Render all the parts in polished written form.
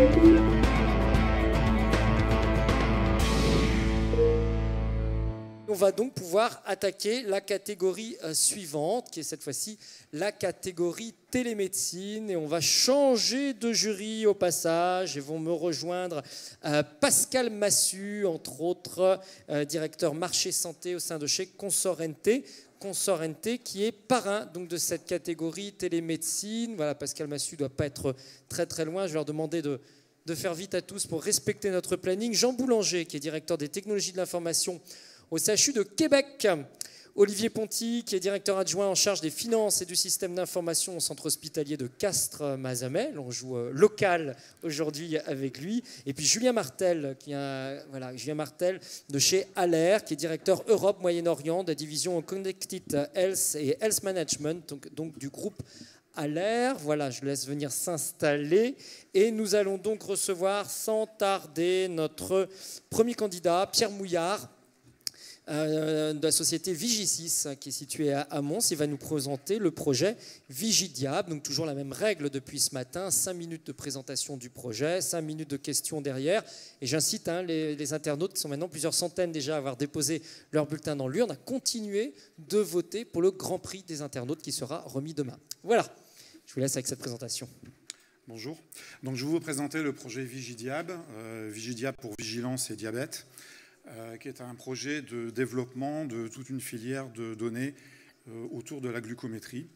On va donc pouvoir attaquer la catégorie suivante, qui est cette fois-ci la catégorie télémédecine. Et on va changer de jury au passage et vont me rejoindre Pascal Massu, entre autres, directeur marché santé au sein de chez Consorente. Consorente qui est parrain donc, de cette catégorie télémédecine. Voilà, Pascal Massu ne doit pas être très très loin. Je vais leur demander de faire vite à tous pour respecter notre planning. Jean Boulanger, qui est directeur des technologies de l'information au CHU de Québec. Olivier Ponty, qui est directeur adjoint en charge des finances et du système d'information au centre hospitalier de Castres-Mazamet. On joue local aujourd'hui avec lui. Et puis Julien Martel, Julien Martel de chez Aller, qui est directeur Europe Moyen-Orient de la division Connected Health et Health Management, donc du groupe Aller. Voilà, je laisse venir s'installer. Et nous allons donc recevoir sans tarder notre premier candidat, Pierre Mouillard, de la société Vigisys, qui est située à Mons. Il va nous présenter le projet Vigidiab. Donc toujours la même règle depuis ce matin, 5 minutes de présentation du projet, 5 minutes de questions derrière. Et j'incite les internautes, qui sont maintenant plusieurs centaines déjà à avoir déposé leur bulletin dans l'urne, à continuer de voter pour le Grand Prix des internautes qui sera remis demain. Voilà, je vous laisse avec cette présentation. Bonjour. Donc je vais vous présenter le projet Vigidiab, Vigidiab pour vigilance et diabète, qui est un projet de développement de toute une filière de données autour de la glucométrie.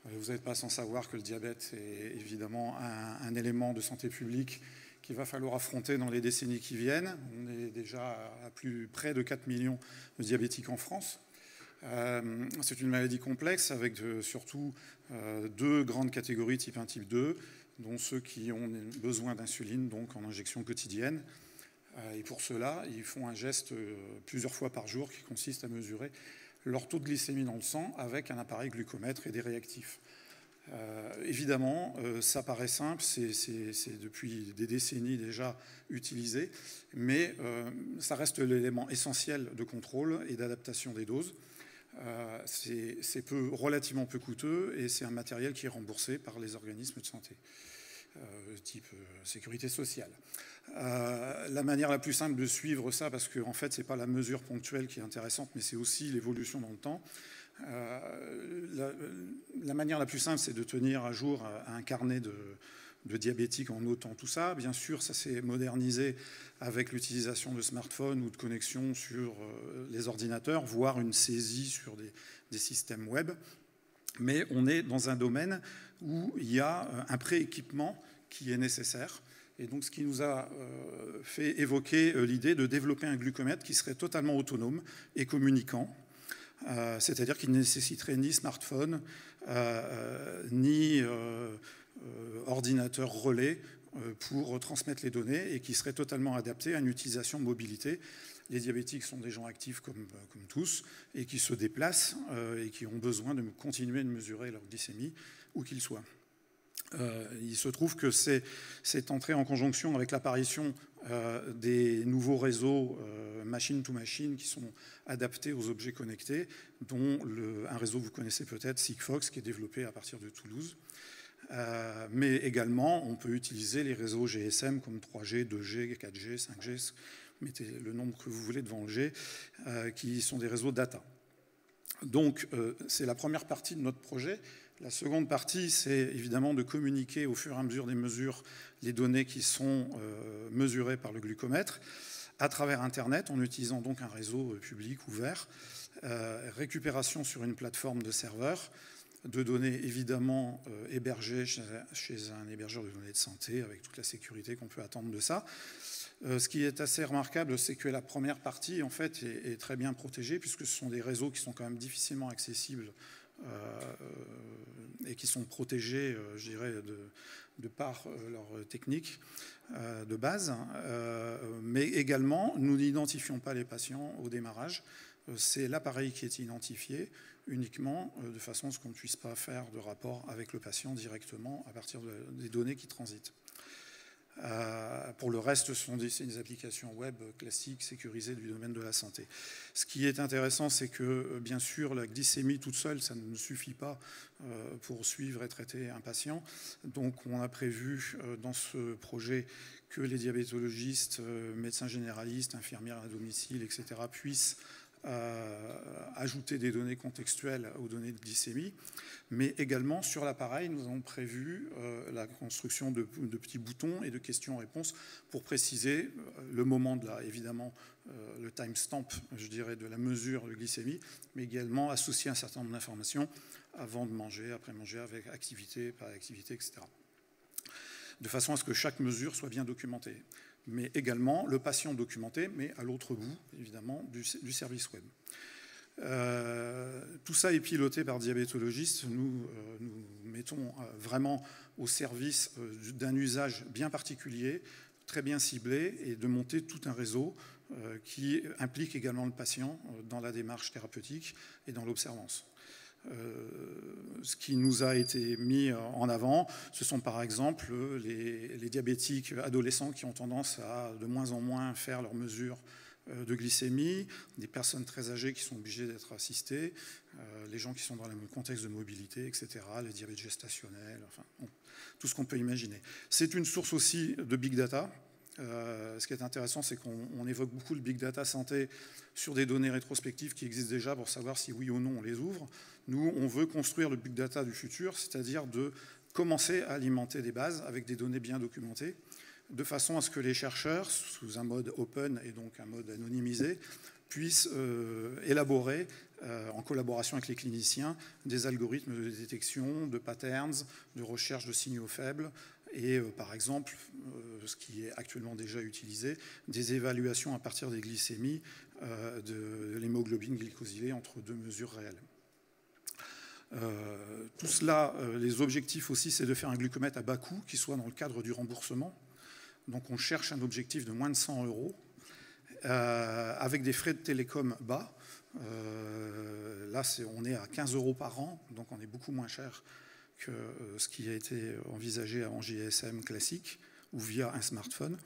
Vous n'êtes pas sans savoir que le diabète est évidemment un élément de santé publique qu'il va falloir affronter dans les décennies qui viennent. On est déjà à plus près de 4 millions de diabétiques en France. C'est une maladie complexe avec surtout 2 grandes catégories, type 1, type 2, dont ceux qui ont besoin d'insuline, donc en injection quotidienne. Et pour cela, ils font un geste plusieurs fois par jour qui consiste à mesurer leur taux de glycémie dans le sang avec un appareil glucomètre et des réactifs. Évidemment, ça paraît simple, c'est depuis des décennies déjà utilisé, mais ça reste l'élément essentiel de contrôle et d'adaptation des doses. C'est relativement peu coûteux et c'est un matériel qui est remboursé par les organismes de santé, type sécurité sociale. La manière la plus simple de suivre ça, parce qu'en fait, ce n'est pas la mesure ponctuelle qui est intéressante, mais c'est aussi l'évolution dans le temps. La manière la plus simple, c'est de tenir à jour un carnet de diabétiques en notant tout ça. Bien sûr, ça s'est modernisé avec l'utilisation de smartphones ou de connexions sur les ordinateurs, voire une saisie sur des systèmes web. Mais on est dans un domaine où il y a un prééquipement qui est nécessaire. Et donc, ce qui nous a fait évoquer l'idée de développer un glucomètre qui serait totalement autonome et communicant, c'est-à-dire qu'il ne nécessiterait ni smartphone, ni ordinateur relais pour transmettre les données et qui serait totalement adapté à une utilisation mobilité. Les diabétiques sont des gens actifs comme tous et qui se déplacent et qui ont besoin de continuer de mesurer leur glycémie où qu'ils soient. Il se trouve que c'est entré en conjonction avec l'apparition des nouveaux réseaux machine-to-machine qui sont adaptés aux objets connectés, dont un réseau que vous connaissez peut-être, Sigfox, qui est développé à partir de Toulouse. Mais également, on peut utiliser les réseaux GSM comme 3G, 2G, 4G, 5G, mettez le nombre que vous voulez devant le G, qui sont des réseaux data. Donc, c'est la première partie de notre projet. La seconde partie, c'est évidemment de communiquer au fur et à mesure des mesures les données qui sont mesurées par le glucomètre à travers Internet, en utilisant donc un réseau public ouvert, récupération sur une plateforme de serveurs, de données évidemment hébergées chez un hébergeur de données de santé, avec toute la sécurité qu'on peut attendre de ça. Ce qui est assez remarquable, c'est que la première partie, en fait, est très bien protégée, puisque ce sont des réseaux qui sont quand même difficilement accessibles et qui sont protégés, je dirais, de par leur technique de base. Mais également, nous n'identifions pas les patients au démarrage. C'est l'appareil qui est identifié uniquement de façon à ce qu'on ne puisse pas faire de rapport avec le patient directement à partir des données qui transitent. Pour le reste, ce sont des applications web classiques, sécurisées du domaine de la santé. Ce qui est intéressant, c'est que, bien sûr, la glycémie toute seule, ça ne suffit pas pour suivre et traiter un patient. Donc, on a prévu dans ce projet que les diabétologistes, médecins généralistes, infirmières à domicile, etc., puissent ajouter des données contextuelles aux données de glycémie, mais également sur l'appareil, nous avons prévu la construction de petits boutons et de questions-réponses pour préciser le moment de évidemment, le timestamp, je dirais, de la mesure de glycémie, mais également associer un certain nombre d'informations avant de manger, après manger, avec activité, pas activité, etc. De façon à ce que chaque mesure soit bien documentée, mais également le patient documenté, mais à l'autre bout, évidemment, du service web. Tout ça est piloté par diabétologistes. Nous mettons vraiment au service d'un usage bien particulier, très bien ciblé, et de monter tout un réseau qui implique également le patient dans la démarche thérapeutique et dans l'observance. Ce qui nous a été mis en avant, ce sont par exemple les diabétiques adolescents qui ont tendance à de moins en moins faire leurs mesures de glycémie, des personnes très âgées qui sont obligées d'être assistées, les gens qui sont dans le contexte de mobilité, etc., les diabètes gestationnels, enfin, bon, tout ce qu'on peut imaginer. C'est une source aussi de big data. Ce qui est intéressant, c'est qu'on évoque beaucoup le big data santé sur des données rétrospectives qui existent déjà pour savoir si oui ou non on les ouvre. Nous, on veut construire le big data du futur, c'est-à-dire de commencer à alimenter des bases avec des données bien documentées, de façon à ce que les chercheurs, sous un mode open et donc un mode anonymisé, puissent élaborer, en collaboration avec les cliniciens, des algorithmes de détection, de patterns, de recherche de signaux faibles, et par exemple, ce qui est actuellement déjà utilisé, des évaluations à partir des glycémies de l'hémoglobine glycosylée entre deux mesures réelles. Tout cela, les objectifs aussi, c'est de faire un glucomètre à bas coût qui soit dans le cadre du remboursement. Donc on cherche un objectif de moins de 100 €, avec des frais de télécom bas. Là, on est à 15 € par an, donc on est beaucoup moins cher que ce qui a été envisagé en GSM classique ou via un smartphone.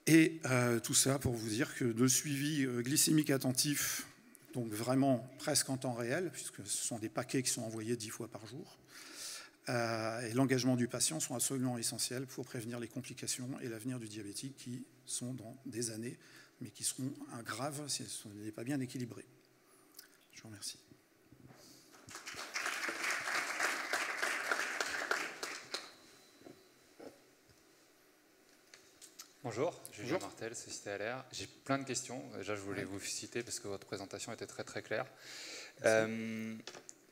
Et tout ça pour vous dire que le suivi glycémique attentif, donc vraiment presque en temps réel, puisque ce sont des paquets qui sont envoyés 10 fois par jour, et l'engagement du patient sont absolument essentiels pour prévenir les complications et l'avenir du diabétique qui sont dans des années, mais qui seront graves si ce n'est pas bien équilibré. Je vous remercie. Bonjour, Julien Martel, Société LR. J'ai plein de questions. Déjà, je voulais vous féliciter parce que votre présentation était très très claire.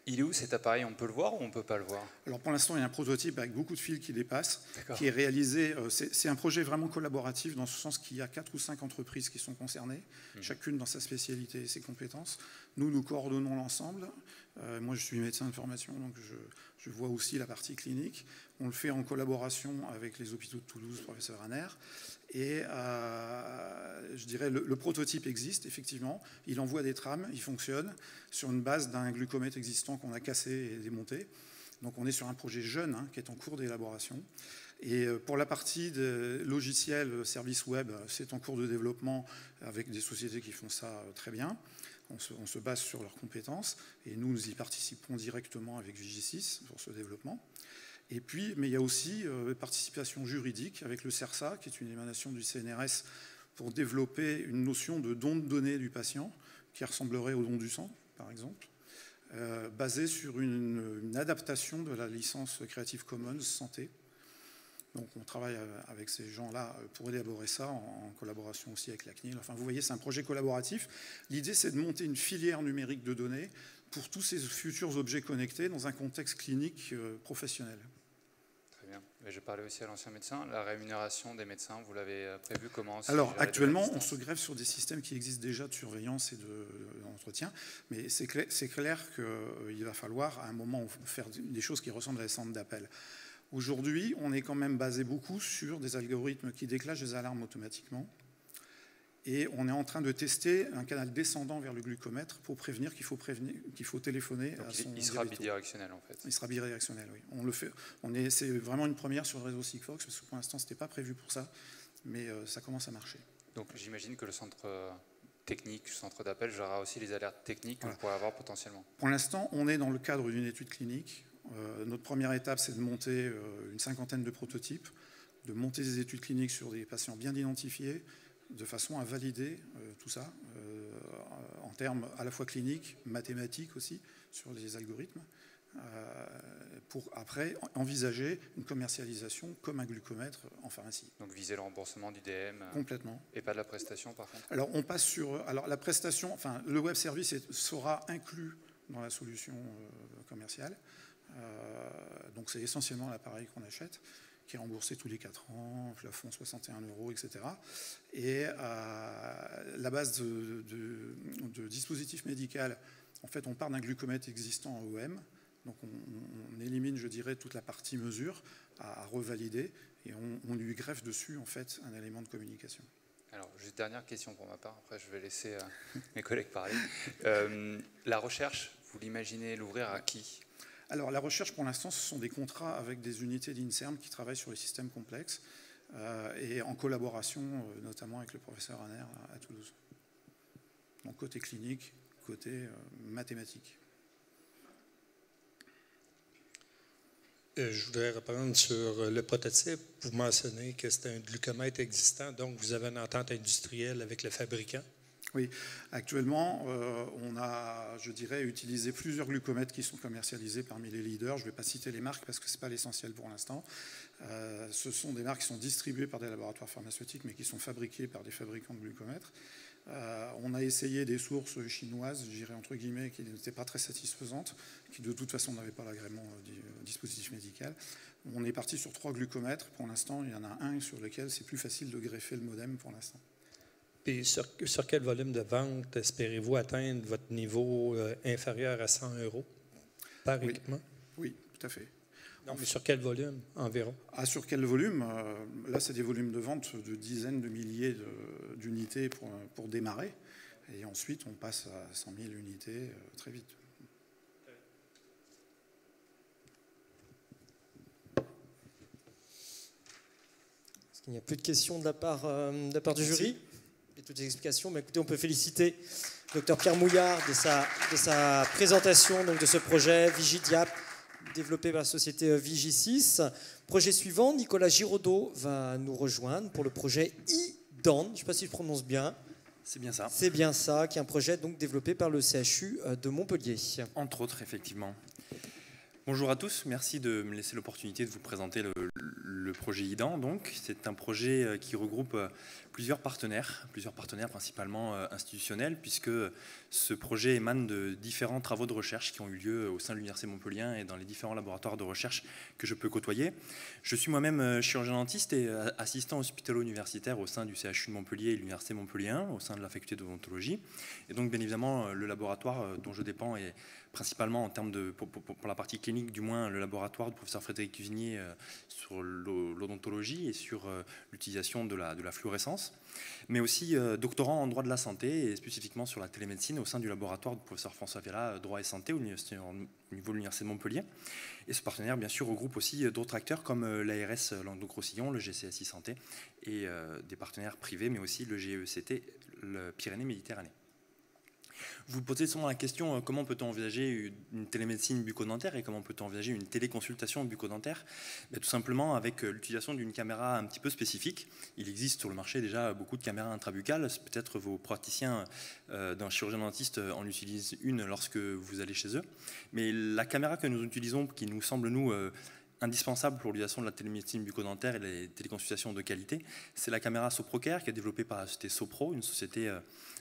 Il est où cet appareil? On peut le voir ou on ne peut pas le voir? Alors pour l'instant, il y a un prototype avec beaucoup de fils qui dépassent, qui est réalisé. C'est un projet vraiment collaboratif dans ce sens qu'il y a 4 ou 5 entreprises qui sont concernées, chacune dans sa spécialité et ses compétences. Nous coordonnons l'ensemble. Moi, je suis médecin de formation, donc je vois aussi la partie clinique. On le fait en collaboration avec les hôpitaux de Toulouse, professeur Anner. Et je dirais le prototype existe, effectivement. Il envoie des trames, il fonctionne sur une base d'un glucomètre existant qu'on a cassé et démonté. Donc on est sur un projet jeune qui est en cours d'élaboration. Et pour la partie de logiciel, service web, c'est en cours de développement avec des sociétés qui font ça très bien. On se base sur leurs compétences et nous y participons directement avec Vigisys pour ce développement. Et puis, mais il y a aussi participation juridique avec le CERSA, qui est une émanation du CNRS, pour développer une notion de don de données du patient, qui ressemblerait au don du sang, par exemple, basée sur une adaptation de la licence Creative Commons santé. Donc on travaille avec ces gens-là pour élaborer ça, en collaboration aussi avec la CNIL. Enfin, vous voyez, c'est un projet collaboratif. L'idée, c'est de monter une filière numérique de données pour tous ces futurs objets connectés dans un contexte clinique professionnel. Très bien. Mais je parlais aussi à l'ancien médecin. La rémunération des médecins, vous l'avez prévu comment? Alors, actuellement, on se greffe sur des systèmes qui existent déjà de surveillance et d'entretien. Mais c'est clair qu'il va falloir, à un moment, faire des choses qui ressemblent à des centres d'appel. Aujourd'hui, on est quand même basé beaucoup sur des algorithmes qui déclenchent des alarmes automatiquement Et on est en train de tester un canal descendant vers le glucomètre pour prévenir qu'il faut téléphoner à son il sera diabéto. bidirectionnel en fait. Il sera bidirectionnel, oui. On le fait. C'est vraiment une première sur le réseau Sigfox, parce que pour l'instant, ce n'était pas prévu pour ça, mais ça commence à marcher. Donc j'imagine que le centre technique, le centre d'appel, gérera aussi les alertes techniques que Voilà. vous pourrez avoir potentiellement. Pour l'instant, on est dans le cadre d'une étude clinique. Notre première étape, c'est de monter une 50aine de prototypes, de monter des études cliniques sur des patients bien identifiés, de façon à valider tout ça en termes à la fois cliniques, mathématiques aussi, sur les algorithmes, pour après envisager une commercialisation comme un glucomètre en pharmacie. Donc viser le remboursement du DM Complètement. Et pas de la prestation par contre. Alors on passe sur la prestation, enfin le web service sera inclus dans la solution commerciale. Donc c'est essentiellement l'appareil qu'on achète, qui est remboursé tous les 4 ans, plafond 61 €, etc. Et la base de dispositif médical, en fait, on part d'un glucomètre existant en OM, donc on élimine, je dirais, toute la partie mesure à revalider, et on lui greffe dessus, en fait, un élément de communication. Alors, juste dernière question pour ma part, après je vais laisser mes collègues parler. La recherche, vous l'imaginez l'ouvrir à qui ? Alors, la recherche, pour l'instant, ce sont des contrats avec des unités d'INSERM qui travaillent sur les systèmes complexes et en collaboration, notamment avec le professeur Hanner à Toulouse. Donc, côté clinique, côté mathématique. Je voudrais reprendre sur le prototype. Vous mentionnez que c'est un glucomètre existant, donc vous avez une entente industrielle avec le fabricant. Oui, actuellement, on a, je dirais, utilisé plusieurs glucomètres qui sont commercialisés parmi les leaders. Je ne vais pas citer les marques parce que ce n'est pas l'essentiel pour l'instant. Ce sont des marques qui sont distribuées par des laboratoires pharmaceutiques, mais qui sont fabriquées par des fabricants de glucomètres. On a essayé des sources chinoises, je dirais entre guillemets, qui n'étaient pas très satisfaisantes, qui de toute façon n'avaient pas l'agrément du dispositif médical. On est parti sur 3 glucomètres. Pour l'instant, il y en a un sur lequel c'est plus facile de greffer le modem pour l'instant. Puis sur quel volume de vente espérez-vous atteindre votre niveau inférieur à 100 € par équipement? Oui, tout à fait. Non, mais sur quel volume environ? Sur quel volume? Là, c'est des volumes de vente de dizaines de milliers d'unités pour démarrer. Et ensuite, on passe à 100 000 unités très vite. Est-ce qu'il n'y a plus de questions de la part du jury? Et toutes les explications. Mais écoutez, on peut féliciter Dr Pierre Mouillard de sa présentation donc, de ce projet Vigidiap, développé par la société Vigisys. Projet suivant, Nicolas Giraudot va nous rejoindre pour le projet IDAN. Je ne sais pas si je prononce bien. C'est bien ça. C'est bien ça, qui est un projet donc, développé par le CHU de Montpellier. Entre autres, effectivement. Bonjour à tous, merci de me laisser l'opportunité de vous présenter le projet IDAN. C'est un projet qui regroupe plusieurs partenaires principalement institutionnels, puisque ce projet émane de différents travaux de recherche qui ont eu lieu au sein de l'Université Montpellier et dans les différents laboratoires de recherche que je peux côtoyer. Je suis moi-même chirurgien dentiste et assistant hospitalo-universitaire au sein du CHU de Montpellier et de l'Université Montpellier 1, au sein de la faculté d'odontologie. Et donc, bien évidemment, le laboratoire dont je dépends est principalement en termes de, pour la partie clinique du moins, le laboratoire du professeur Frédéric Cuvignier sur l'odontologie et sur l'utilisation de la fluorescence, mais aussi doctorant en droit de la santé et spécifiquement sur la télémédecine au sein du laboratoire du professeur François Vella, droit et santé au niveau de l'Université de Montpellier. Et ce partenaire, bien sûr, regroupe aussi d'autres acteurs comme l'ARS Languedoc-Roussillon, le GCSI Santé et des partenaires privés, mais aussi le GECT, le Pyrénées-Méditerranée. Vous posez souvent la question comment peut-on envisager une télémédecine bucco-dentaire et comment peut-on envisager une téléconsultation bucco-dentaire? Tout simplement avec l'utilisation d'une caméra un petit peu spécifique. Il existe sur le marché déjà beaucoup de caméras intrabuccales. Peut-être vos praticiens d'un chirurgien dentiste en utilisent une lorsque vous allez chez eux. Mais la caméra que nous utilisons, qui nous semble nous indispensable pour l'utilisation de la télémédecine bucco-dentaire et les téléconsultations de qualité, c'est la caméra SoproCare qui est développée par la société Sopro, une société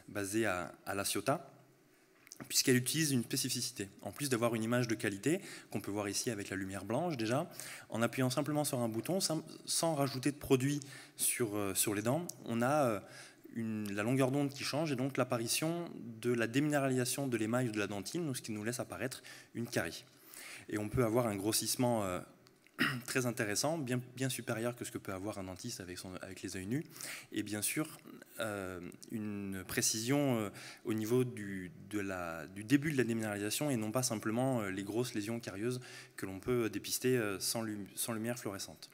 basée à La Ciotat, puisqu'elle utilise une spécificité. En plus d'avoir une image de qualité, qu'on peut voir ici avec la lumière blanche déjà, en appuyant simplement sur un bouton, sans rajouter de produit sur les dents, on a la longueur d'onde qui change et donc l'apparition de la déminéralisation de l'émail ou de la dentine, ce qui nous laisse apparaître une carie. Et on peut avoir un grossissement très intéressant, bien supérieur que ce que peut avoir un dentiste avec les yeux nus, et bien sûr une précision au niveau du début de la déminéralisation et non pas simplement les grosses lésions carieuses que l'on peut dépister sans lumière fluorescente.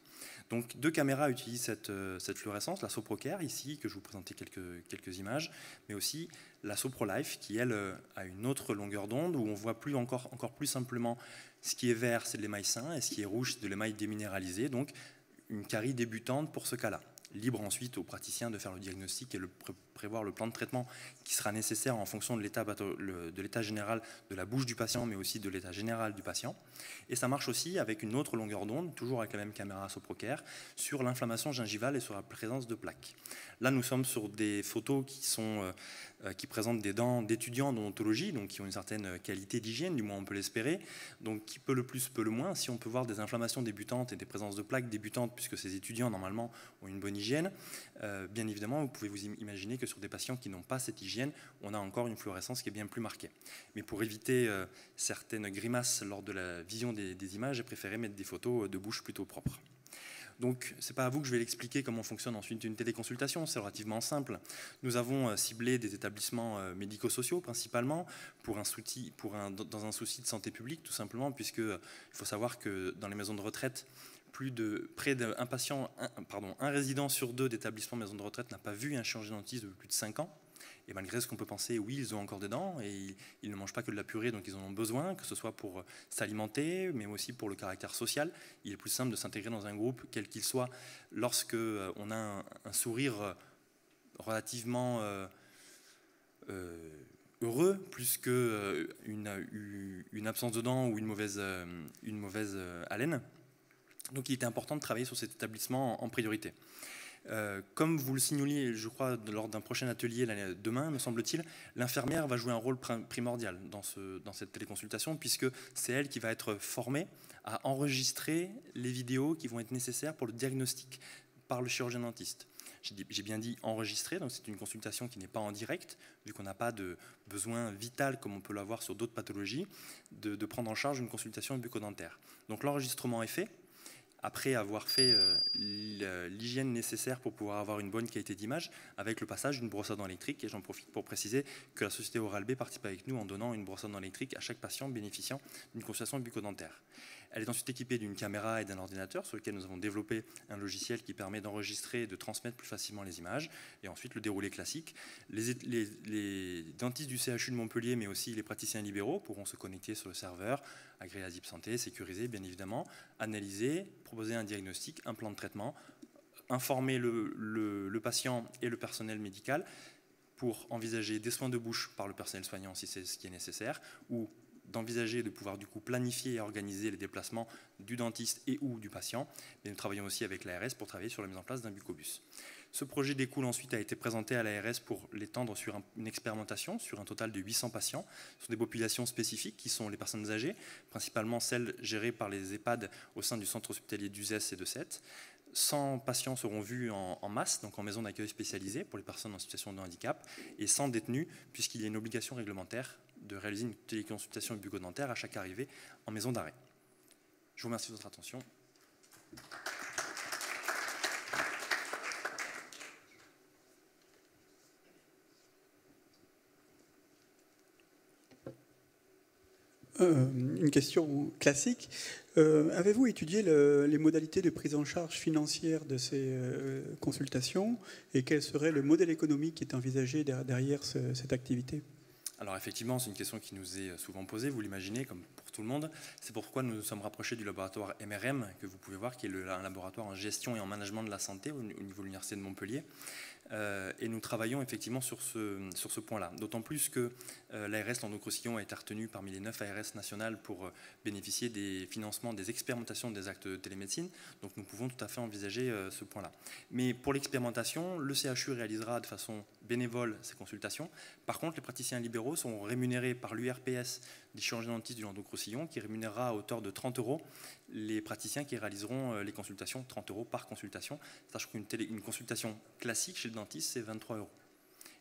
Donc 2 caméras utilisent cette fluorescence, la SoproCare ici, que je vous présentais quelques images, mais aussi la SoproLife qui, elle, a une autre longueur d'onde où on voit encore plus simplement ce qui est vert, c'est de l'émail sain, et ce qui est rouge, c'est de l'émail déminéralisé, donc une carie débutante pour ce cas-là. Libre ensuite aux praticiens de faire le diagnostic et prévoir le plan de traitement qui sera nécessaire en fonction de l'état général de la bouche du patient, mais aussi de l'état général du patient. Et ça marche aussi avec une autre longueur d'onde, toujours avec la même caméra SoproCare, sur l'inflammation gingivale et sur la présence de plaques. Là, nous sommes sur des photos qui présentent des dents d'étudiants en odontologie, donc qui ont une certaine qualité d'hygiène, du moins on peut l'espérer. Donc qui peut le plus, peut le moins. Si on peut voir des inflammations débutantes et des présences de plaques débutantes, puisque ces étudiants, normalement, ont une bonne hygiène, bien évidemment, vous pouvez vous imaginer que sur des patients qui n'ont pas cette hygiène, on a encore une fluorescence qui est bien plus marquée. Mais pour éviter certaines grimaces lors de la vision des images, j'ai préféré mettre des photos de bouche plutôt propres. Donc, ce n'est pas à vous que je vais l'expliquer comment fonctionne ensuite une téléconsultation, c'est relativement simple. Nous avons ciblé des établissements médico-sociaux principalement dans un souci de santé publique, tout simplement, puisqu'il faut savoir que dans les maisons de retraite, un résident sur 2 d'établissements maison de retraite n'a pas vu un chirurgien dentiste depuis plus de 5 ans. Et malgré ce qu'on peut penser, oui, ils ont encore des dents et ils ne mangent pas que de la purée, donc ils en ont besoin, que ce soit pour s'alimenter, mais aussi pour le caractère social. Il est plus simple de s'intégrer dans un groupe, quel qu'il soit, lorsque on a un sourire relativement heureux, plus qu'une absence de dents ou une mauvaise haleine. Donc il était important de travailler sur cet établissement en priorité. Comme vous le signaliez, je crois, lors d'un prochain atelier demain, me semble-t-il, l'infirmière va jouer un rôle primordial dans cette téléconsultation, puisque c'est elle qui va être formée à enregistrer les vidéos qui vont être nécessaires pour le diagnostic par le chirurgien dentiste. J'ai bien dit enregistrer, donc c'est une consultation qui n'est pas en direct, vu qu'on n'a pas de besoin vital, comme on peut l'avoir sur d'autres pathologies, de prendre en charge une consultation bucco-dentaire. Donc l'enregistrement est fait. Après avoir fait l'hygiène nécessaire pour pouvoir avoir une bonne qualité d'image, avec le passage d'une brosse à dents électrique. Et j'en profite pour préciser que la société Oral-B participe avec nous en donnant une brosse à dents électrique à chaque patient bénéficiant d'une consultation bucco-dentaire. Elle est ensuite équipée d'une caméra et d'un ordinateur sur lequel nous avons développé un logiciel qui permet d'enregistrer et de transmettre plus facilement les images. Et ensuite, le déroulé classique. Les dentistes du CHU de Montpellier, mais aussi les praticiens libéraux, pourront se connecter sur le serveur, agréer la ZIP Santé, sécuriser, bien évidemment, analyser, proposer un diagnostic, un plan de traitement, informer le patient et le personnel médical pour envisager des soins de bouche par le personnel soignant si c'est ce qui est nécessaire, ou d'envisager de pouvoir du coup planifier et organiser les déplacements du dentiste et ou du patient. Mais nous travaillons aussi avec l'ARS pour travailler sur la mise en place d'un bucobus. Ce projet découle ensuite, a été présenté à l'ARS pour l'étendre sur une expérimentation sur un total de 800 patients, sur des populations spécifiques qui sont les personnes âgées, principalement celles gérées par les EHPAD au sein du centre hospitalier d'Uzès et de Sète. 100 patients seront vus en masse, donc en maison d'accueil spécialisée pour les personnes en situation de handicap, et 100 détenus, puisqu'il y a une obligation réglementaire de réaliser une téléconsultation bucco-dentaire à chaque arrivée en maison d'arrêt. Je vous remercie de votre attention. Une question classique. Avez-vous étudié les modalités de prise en charge financière de ces consultations et quel serait le modèle économique qui est envisagé derrière cette activité ? Alors effectivement, c'est une question qui nous est souvent posée, vous l'imaginez, comme pour tout le monde. C'est pourquoi nous nous sommes rapprochés du laboratoire MRM, que vous pouvez voir, qui est un laboratoire en gestion et en management de la santé au niveau de l'Université de Montpellier. Et nous travaillons effectivement sur ce point-là. D'autant plus que l'ARS Languedoc-Roussillon a été retenue parmi les 9 ARS nationales pour bénéficier des financements des expérimentations des actes de télémédecine. Donc nous pouvons tout à fait envisager ce point-là. Mais pour l'expérimentation, le CHU réalisera de façon bénévole ces consultations. Par contre, les praticiens libéraux sont rémunérés par l'URPS des chirurgiens dentistes du Languedoc-Roussillon, qui rémunérera à hauteur de 30 € les praticiens qui réaliseront les consultations, 30 € par consultation. Sachant qu'une consultation classique chez le dentiste, c'est 23 €.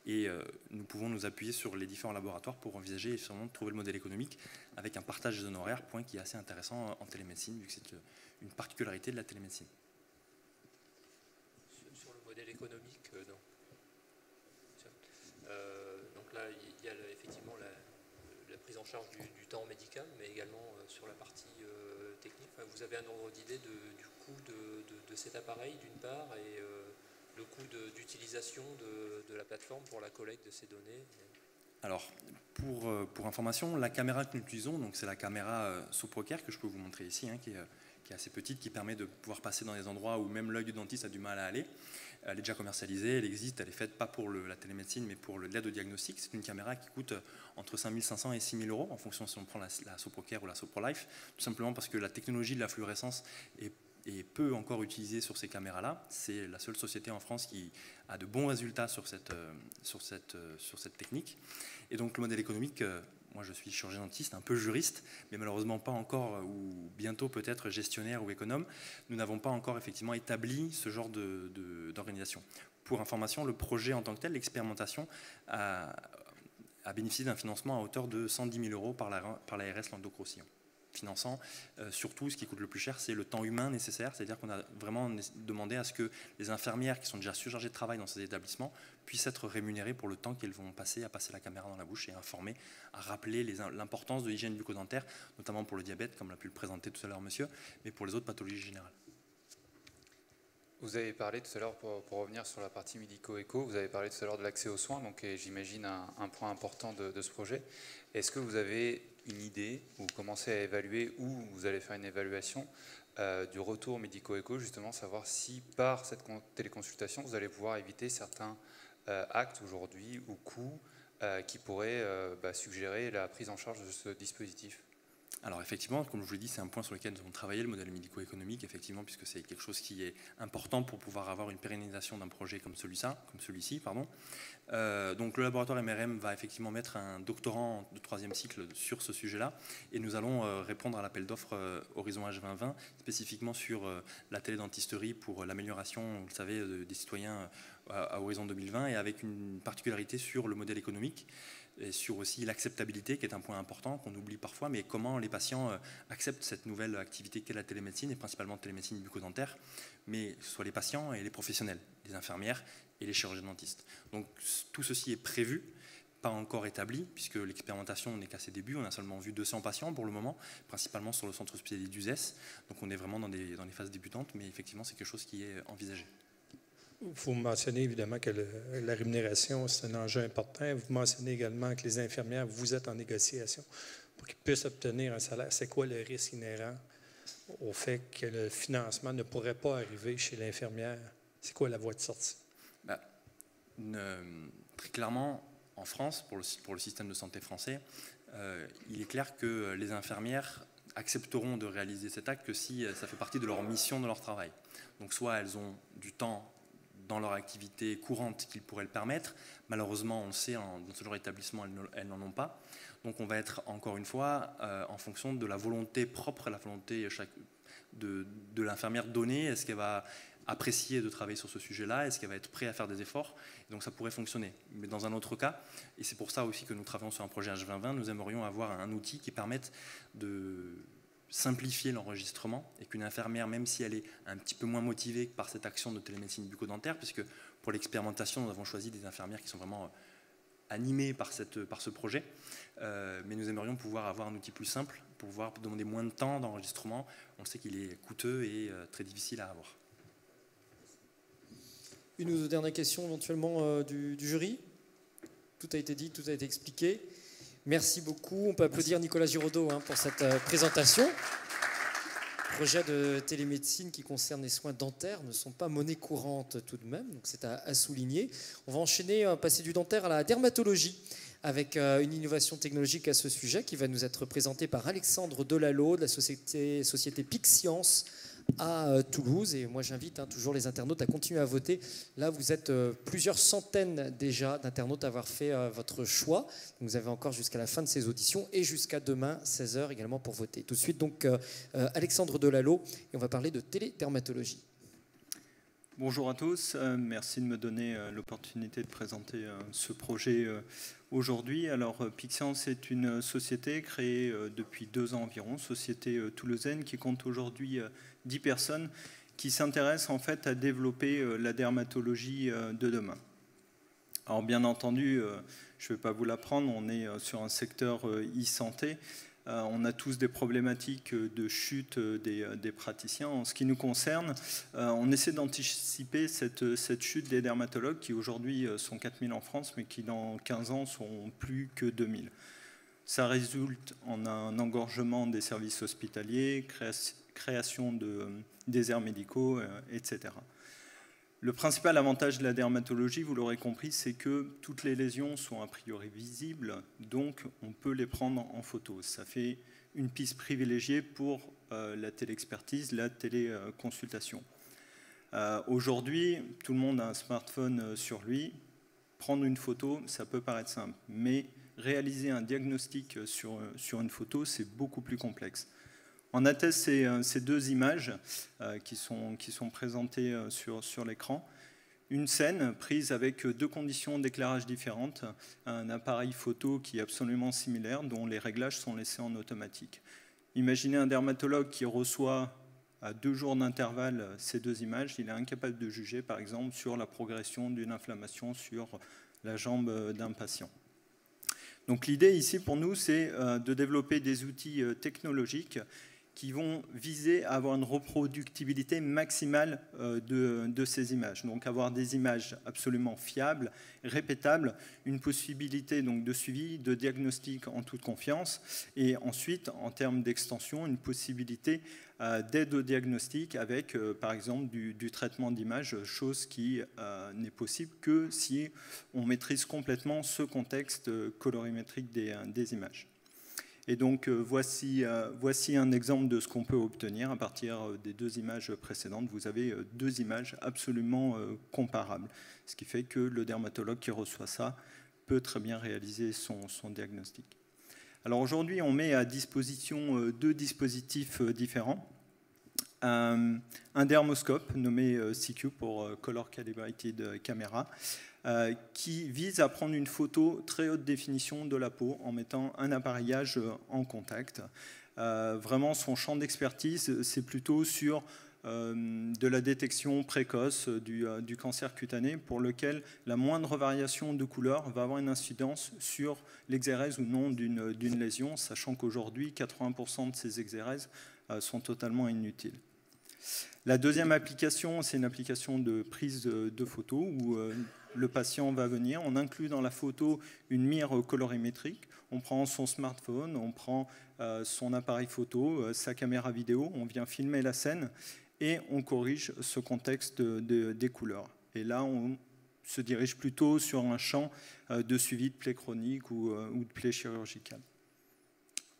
Et nous pouvons nous appuyer sur les différents laboratoires pour envisager et sûrement trouver le modèle économique avec un partage des honoraires, point qui est assez intéressant en télémédecine, vu que c'est une particularité de la télémédecine. Sur le modèle économique, non. Donc là, il y a effectivement la prise en charge du temps médical, mais également sur la partie technique. Enfin, vous avez un ordre d'idée du coût de cet appareil, d'une part, et le coût d'utilisation de la plateforme pour la collecte de ces données. Alors, pour information, la caméra que nous utilisons, donc c'est la caméra Soproker que je peux vous montrer ici, hein, qui est assez petite, qui permet de pouvoir passer dans des endroits où même l'œil du dentiste a du mal à aller. Elle est déjà commercialisée, elle existe, elle est faite pas pour la télémédecine, mais pour l'aide au diagnostic. C'est une caméra qui coûte entre 5 500 et 6 000 euros, en fonction si on prend la Soproker ou la SoproLife, tout simplement parce que la technologie de la fluorescence est peu encore utilisée sur ces caméras-là. C'est la seule société en France qui a de bons résultats sur cette technique. Et donc le modèle économique, moi je suis chirurgien dentiste, un peu juriste, mais malheureusement pas encore, ou bientôt peut-être gestionnaire ou économe. Nous n'avons pas encore effectivement établi ce genre d'organisation. Pour information, le projet en tant que tel, l'expérimentation, a bénéficié d'un financement à hauteur de 110 000 euros par l'ARS Languedoc-Roussillon. Finançant, surtout ce qui coûte le plus cher, c'est le temps humain nécessaire, c'est-à-dire qu'on a vraiment demandé à ce que les infirmières qui sont déjà surchargées de travail dans ces établissements puissent être rémunérées pour le temps qu'elles vont passer à passer la caméra dans la bouche et informer, à rappeler l'importance de l'hygiène bucco-dentaire, notamment pour le diabète, comme l'a pu le présenter tout à l'heure monsieur, mais pour les autres pathologies générales. Vous avez parlé tout à l'heure, pour revenir sur la partie médico-éco, vous avez parlé tout à l'heure de l'accès aux soins, donc j'imagine un point important de ce projet. Est-ce que vous avez une idée, ou commencez à évaluer, ou vous allez faire une évaluation du retour médico-éco, justement savoir si par cette téléconsultation, vous allez pouvoir éviter certains actes aujourd'hui ou coûts qui pourraient suggérer la prise en charge de ce dispositif? Alors effectivement, comme je vous l'ai dit, c'est un point sur lequel nous avons travaillé, le modèle médico-économique, effectivement, puisque c'est quelque chose qui est important pour pouvoir avoir une pérennisation d'un projet comme celui-ci. Donc le laboratoire MRM va effectivement mettre un doctorant de 3e cycle sur ce sujet-là, et nous allons répondre à l'appel d'offres Horizon H 2020, spécifiquement sur la télédentisterie pour l'amélioration, vous le savez, des citoyens à Horizon 2020, et avec une particularité sur le modèle économique, et sur aussi l'acceptabilité, qui est un point important qu'on oublie parfois, mais comment les patients acceptent cette nouvelle activité qu'est la télémédecine, et principalement télémédecine bucco-dentaire, mais ce soit les patients et les professionnels, les infirmières et les chirurgiens dentistes. Donc tout ceci est prévu, pas encore établi, puisque l'expérimentation n'est qu'à ses débuts. On a seulement vu 200 patients pour le moment, principalement sur le centre hospitalier d'Uzès, donc on est vraiment dans les phases débutantes, mais effectivement c'est quelque chose qui est envisagé. Vous mentionnez évidemment que la rémunération, c'est un enjeu important. Vous mentionnez également que les infirmières, vous êtes en négociation pour qu'ils puissent obtenir un salaire. C'est quoi le risque inhérent au fait que le financement ne pourrait pas arriver chez l'infirmière? C'est quoi la voie de sortie? Très clairement, en France, pour le système de santé français, il est clair que les infirmières accepteront de réaliser cet acte que si ça fait partie de leur mission, de leur travail. Donc soit elles ont du temps dans leur activité courante qu'ils pourraient le permettre. Malheureusement, on le sait, dans ce genre d'établissement, elles n'en ont pas. Donc on va être, encore une fois, en fonction de la volonté propre, la volonté de l'infirmière donnée. Est-ce qu'elle va apprécier de travailler sur ce sujet-là? Est-ce qu'elle va être prête à faire des efforts? Et donc ça pourrait fonctionner. Mais dans un autre cas, et c'est pour ça aussi que nous travaillons sur un projet H 2020, nous aimerions avoir un outil qui permette de simplifier l'enregistrement, et qu'une infirmière, même si elle est un petit peu moins motivée par cette action de télémédecine bucco-dentaire, puisque pour l'expérimentation, nous avons choisi des infirmières qui sont vraiment animées par ce projet, mais nous aimerions pouvoir avoir un outil plus simple, pour pouvoir demander moins de temps d'enregistrement. On sait qu'il est coûteux et très difficile à avoir. Une ou deux dernières questions éventuellement du jury. Tout a été dit, tout a été expliqué. Merci beaucoup. On peut applaudir Nicolas Giraudot pour cette présentation. Projets de télémédecine qui concernent les soins dentaires ne sont pas monnaie courante tout de même, donc c'est à souligner. On va enchaîner, passer du dentaire à la dermatologie, avec une innovation technologique à ce sujet qui va nous être présentée par Alexandre Delalot de la société PIC-Science à Toulouse. Et moi j'invite toujours les internautes à continuer à voter. Là vous êtes plusieurs centaines déjà d'internautes à avoir fait votre choix. Vous avez encore jusqu'à la fin de ces auditions et jusqu'à demain 16h également pour voter. Tout de suite donc Alexandre Delalot, et on va parler de télédermatologie. Bonjour à tous, merci de me donner l'opportunité de présenter ce projet aujourd'hui. Alors Pixiance est une société créée depuis 2 ans environ, société toulousaine qui compte aujourd'hui 10 personnes qui s'intéressent en fait à développer la dermatologie de demain. Alors bien entendu, je ne vais pas vous l'apprendre, on est sur un secteur e-santé. On a tous des problématiques de chute des praticiens. En ce qui nous concerne, on essaie d'anticiper cette chute des dermatologues qui aujourd'hui sont 4000 en France, mais qui dans 15 ans seront plus que 2000. Ça résulte en un engorgement des services hospitaliers, création de déserts médicaux, etc. Le principal avantage de la dermatologie, vous l'aurez compris, c'est que toutes les lésions sont a priori visibles, donc on peut les prendre en photo. Ça fait une piste privilégiée pour la téléexpertise, la téléconsultation. Aujourd'hui, tout le monde a un smartphone sur lui. Prendre une photo, ça peut paraître simple, mais réaliser un diagnostic sur une photo, c'est beaucoup plus complexe. On atteste ces 2 images qui sont présentées sur l'écran. Une scène prise avec 2 conditions d'éclairage différentes, un appareil photo qui est absolument similaire, dont les réglages sont laissés en automatique. Imaginez un dermatologue qui reçoit à 2 jours d'intervalle ces 2 images, il est incapable de juger par exemple sur la progression d'une inflammation sur la jambe d'un patient. Donc l'idée ici pour nous, c'est de développer des outils technologiques qui vont viser à avoir une reproductibilité maximale de ces images. Donc avoir des images absolument fiables, répétables, une possibilité donc de suivi, de diagnostic en toute confiance, et ensuite, en termes d'extension, une possibilité d'aide au diagnostic avec, par exemple, du traitement d'image, chose qui n'est possible que si on maîtrise complètement ce contexte colorimétrique des images. Et donc voici un exemple de ce qu'on peut obtenir à partir des 2 images précédentes. Vous avez 2 images absolument comparables, ce qui fait que le dermatologue qui reçoit ça peut très bien réaliser son diagnostic. Alors aujourd'hui, on met à disposition 2 dispositifs différents. Un dermoscope nommé CQ pour Color Calibrated Camera, qui vise à prendre une photo très haute définition de la peau en mettant un appareillage en contact. Vraiment, son champ d'expertise, c'est plutôt sur de la détection précoce du cancer cutané, pour lequel la moindre variation de couleur va avoir une incidence sur l'exérèse ou non d'une lésion, sachant qu'aujourd'hui, 80% de ces exérèses sont totalement inutiles. La deuxième application, c'est une application de prise de photo où le patient va venir, on inclut dans la photo une mire colorimétrique, on prend son smartphone, on prend son appareil photo, sa caméra vidéo, on vient filmer la scène et on corrige ce contexte des couleurs. Et là, on se dirige plutôt sur un champ de suivi de plaies chroniques ou de plaies chirurgicales.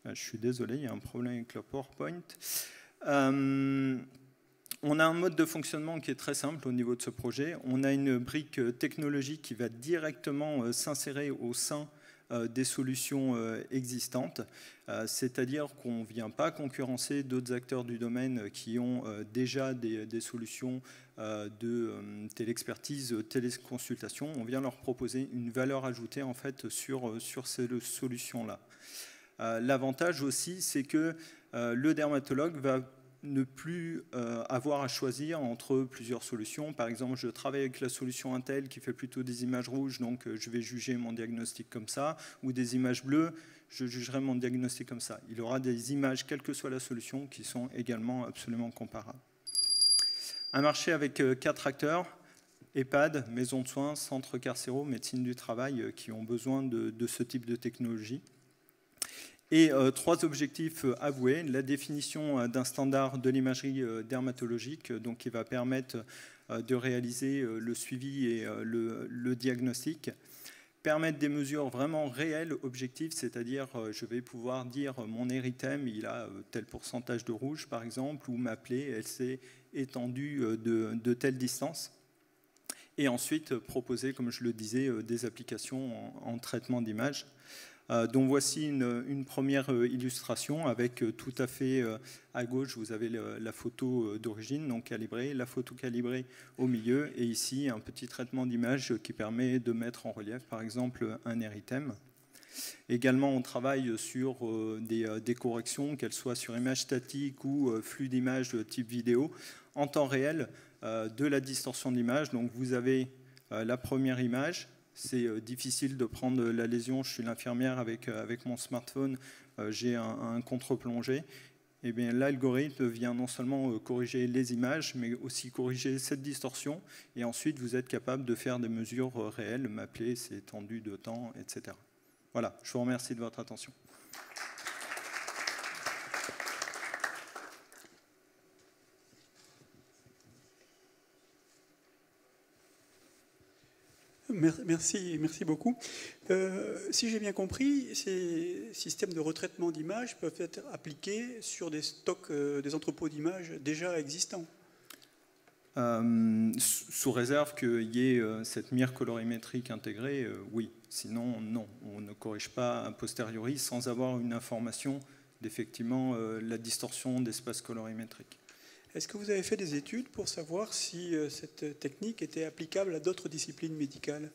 Je suis désolé, il y a un problème avec le PowerPoint. On a un mode de fonctionnement qui est très simple au niveau de ce projet. On a une brique technologique qui va directement s'insérer au sein des solutions existantes, c'est-à-dire qu'on ne vient pas concurrencer d'autres acteurs du domaine qui ont déjà des solutions de téléexpertise, téléconsultation. On vient leur proposer une valeur ajoutée en fait sur ces solutions-là. L'avantage aussi, c'est que le dermatologue va ne plus avoir à choisir entre plusieurs solutions. Par exemple, je travaille avec la solution Intel qui fait plutôt des images rouges, donc je vais juger mon diagnostic comme ça, ou des images bleues, je jugerai mon diagnostic comme ça. Il aura des images, quelle que soit la solution, qui sont également absolument comparables. Un marché avec 4 acteurs, EHPAD, maisons de soins, centres carcéraux, médecine du travail, qui ont besoin de ce type de technologie. Et 3 objectifs avoués, la définition d'un standard de l'imagerie dermatologique, donc qui va permettre de réaliser le suivi et le diagnostic, permettre des mesures vraiment réelles, objectives, c'est-à-dire je vais pouvoir dire mon érythème, il a tel pourcentage de rouge par exemple, ou ma plaie, elle s'est étendue de telle distance. Et ensuite proposer, comme je le disais, des applications en traitement d'image. Donc voici une première illustration avec tout à fait à gauche, vous avez la photo d'origine, donc calibrée, la photo calibrée au milieu, et ici un petit traitement d'image qui permet de mettre en relief par exemple un érythème. Également, on travaille sur des corrections, qu'elles soient sur image statique ou flux d'images de type vidéo, en temps réel de la distorsion de l'image. Donc vous avez la première image. C'est difficile de prendre la lésion. Je suis l'infirmière avec mon smartphone. J'ai un contre-plongé. Et bien l'algorithme vient non seulement corriger les images, mais aussi corriger cette distorsion. Et ensuite, vous êtes capable de faire des mesures réelles, mapper ses étendues de temps, etc. Voilà, je vous remercie de votre attention. Merci beaucoup. Si j'ai bien compris, ces systèmes de retraitement d'images peuvent être appliqués sur des stocks, des entrepôts d'images déjà existants. Sous réserve qu'il y ait cette mire colorimétrique intégrée, oui. Sinon, non. On ne corrige pas a posteriori sans avoir une information d'effectivement la distorsion d'espace colorimétrique. Est-ce que vous avez fait des études pour savoir si cette technique était applicable à d'autres disciplines médicales ?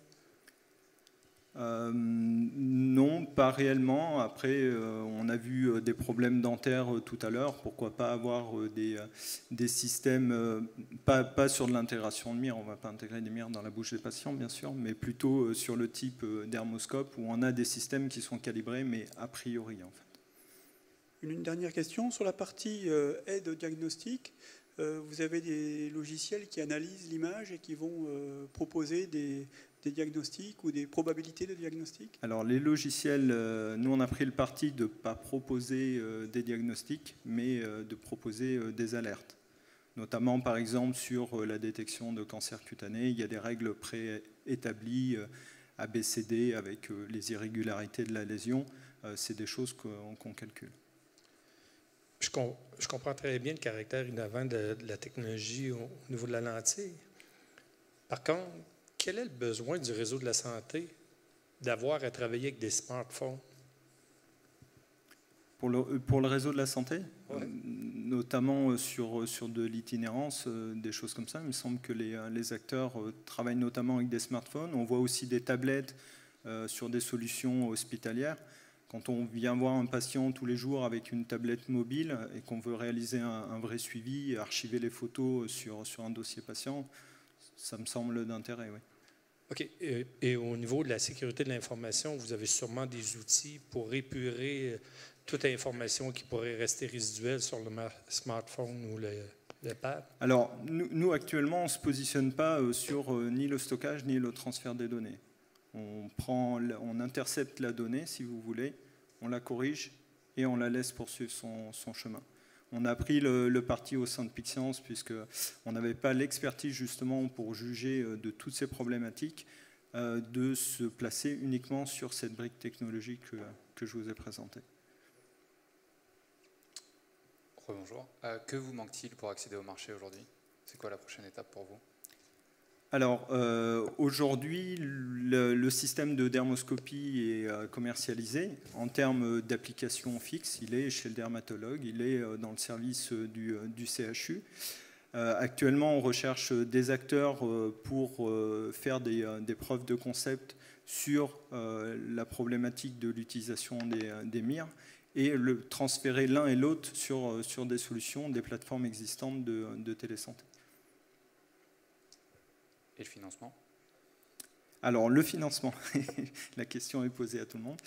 Non, pas réellement. Après, on a vu des problèmes dentaires tout à l'heure. Pourquoi pas avoir des systèmes, pas sur de l'intégration de mires, on ne va pas intégrer des mires dans la bouche des patients, bien sûr, mais plutôt sur le type dermoscope où on a des systèmes qui sont calibrés, mais a priori, en fait. Une dernière question. Sur la partie aide au diagnostic, vous avez des logiciels qui analysent l'image et qui vont proposer des diagnostics ou des probabilités de diagnostic? Alors les logiciels, nous on a pris le parti de ne pas proposer des diagnostics, mais de proposer des alertes. Notamment par exemple sur la détection de cancer cutané, il y a des règles préétablies, ABCD avec les irrégularités de la lésion, c'est des choses qu'on calcule. Je comprends très bien le caractère innovant de la technologie au niveau de la lentille. Par contre, quel est le besoin du réseau de la santé d'avoir à travailler avec des smartphones? Pour le réseau de la santé, ouais. Notamment sur de l'itinérance, des choses comme ça. Il me semble que les acteurs travaillent notamment avec des smartphones. On voit aussi des tablettes sur des solutions hospitalières. Quand on vient voir un patient tous les jours avec une tablette mobile et qu'on veut réaliser un vrai suivi, archiver les photos sur un dossier patient, ça me semble d'intérêt, oui. OK. Et au niveau de la sécurité de l'information, vous avez sûrement des outils pour épurer toute information qui pourrait rester résiduelle sur le smartphone ou le pad? Alors, nous actuellement, on ne se positionne pas sur ni le stockage ni le transfert des données. On intercepte la donnée, si vous voulez, on la corrige et on la laisse poursuivre son chemin. On a pris le parti au sein de PicScience puisqu'on n'avait pas l'expertise justement pour juger de toutes ces problématiques, de se placer uniquement sur cette brique technologique que je vous ai présentée. Bonjour. Que vous manque-t-il pour accéder au marché aujourd'hui? C'est quoi la prochaine étape pour vous? Alors, aujourd'hui, le système de dermoscopie est commercialisé. En termes d'application fixe, il est chez le dermatologue, il est dans le service du CHU. Actuellement, on recherche des acteurs pour faire des preuves de concept sur la problématique de l'utilisation des mires et le transférer l'un et l'autre sur des solutions, des plateformes existantes de télésanté. Et le financement? Alors, le financement, la question est posée à tout le monde.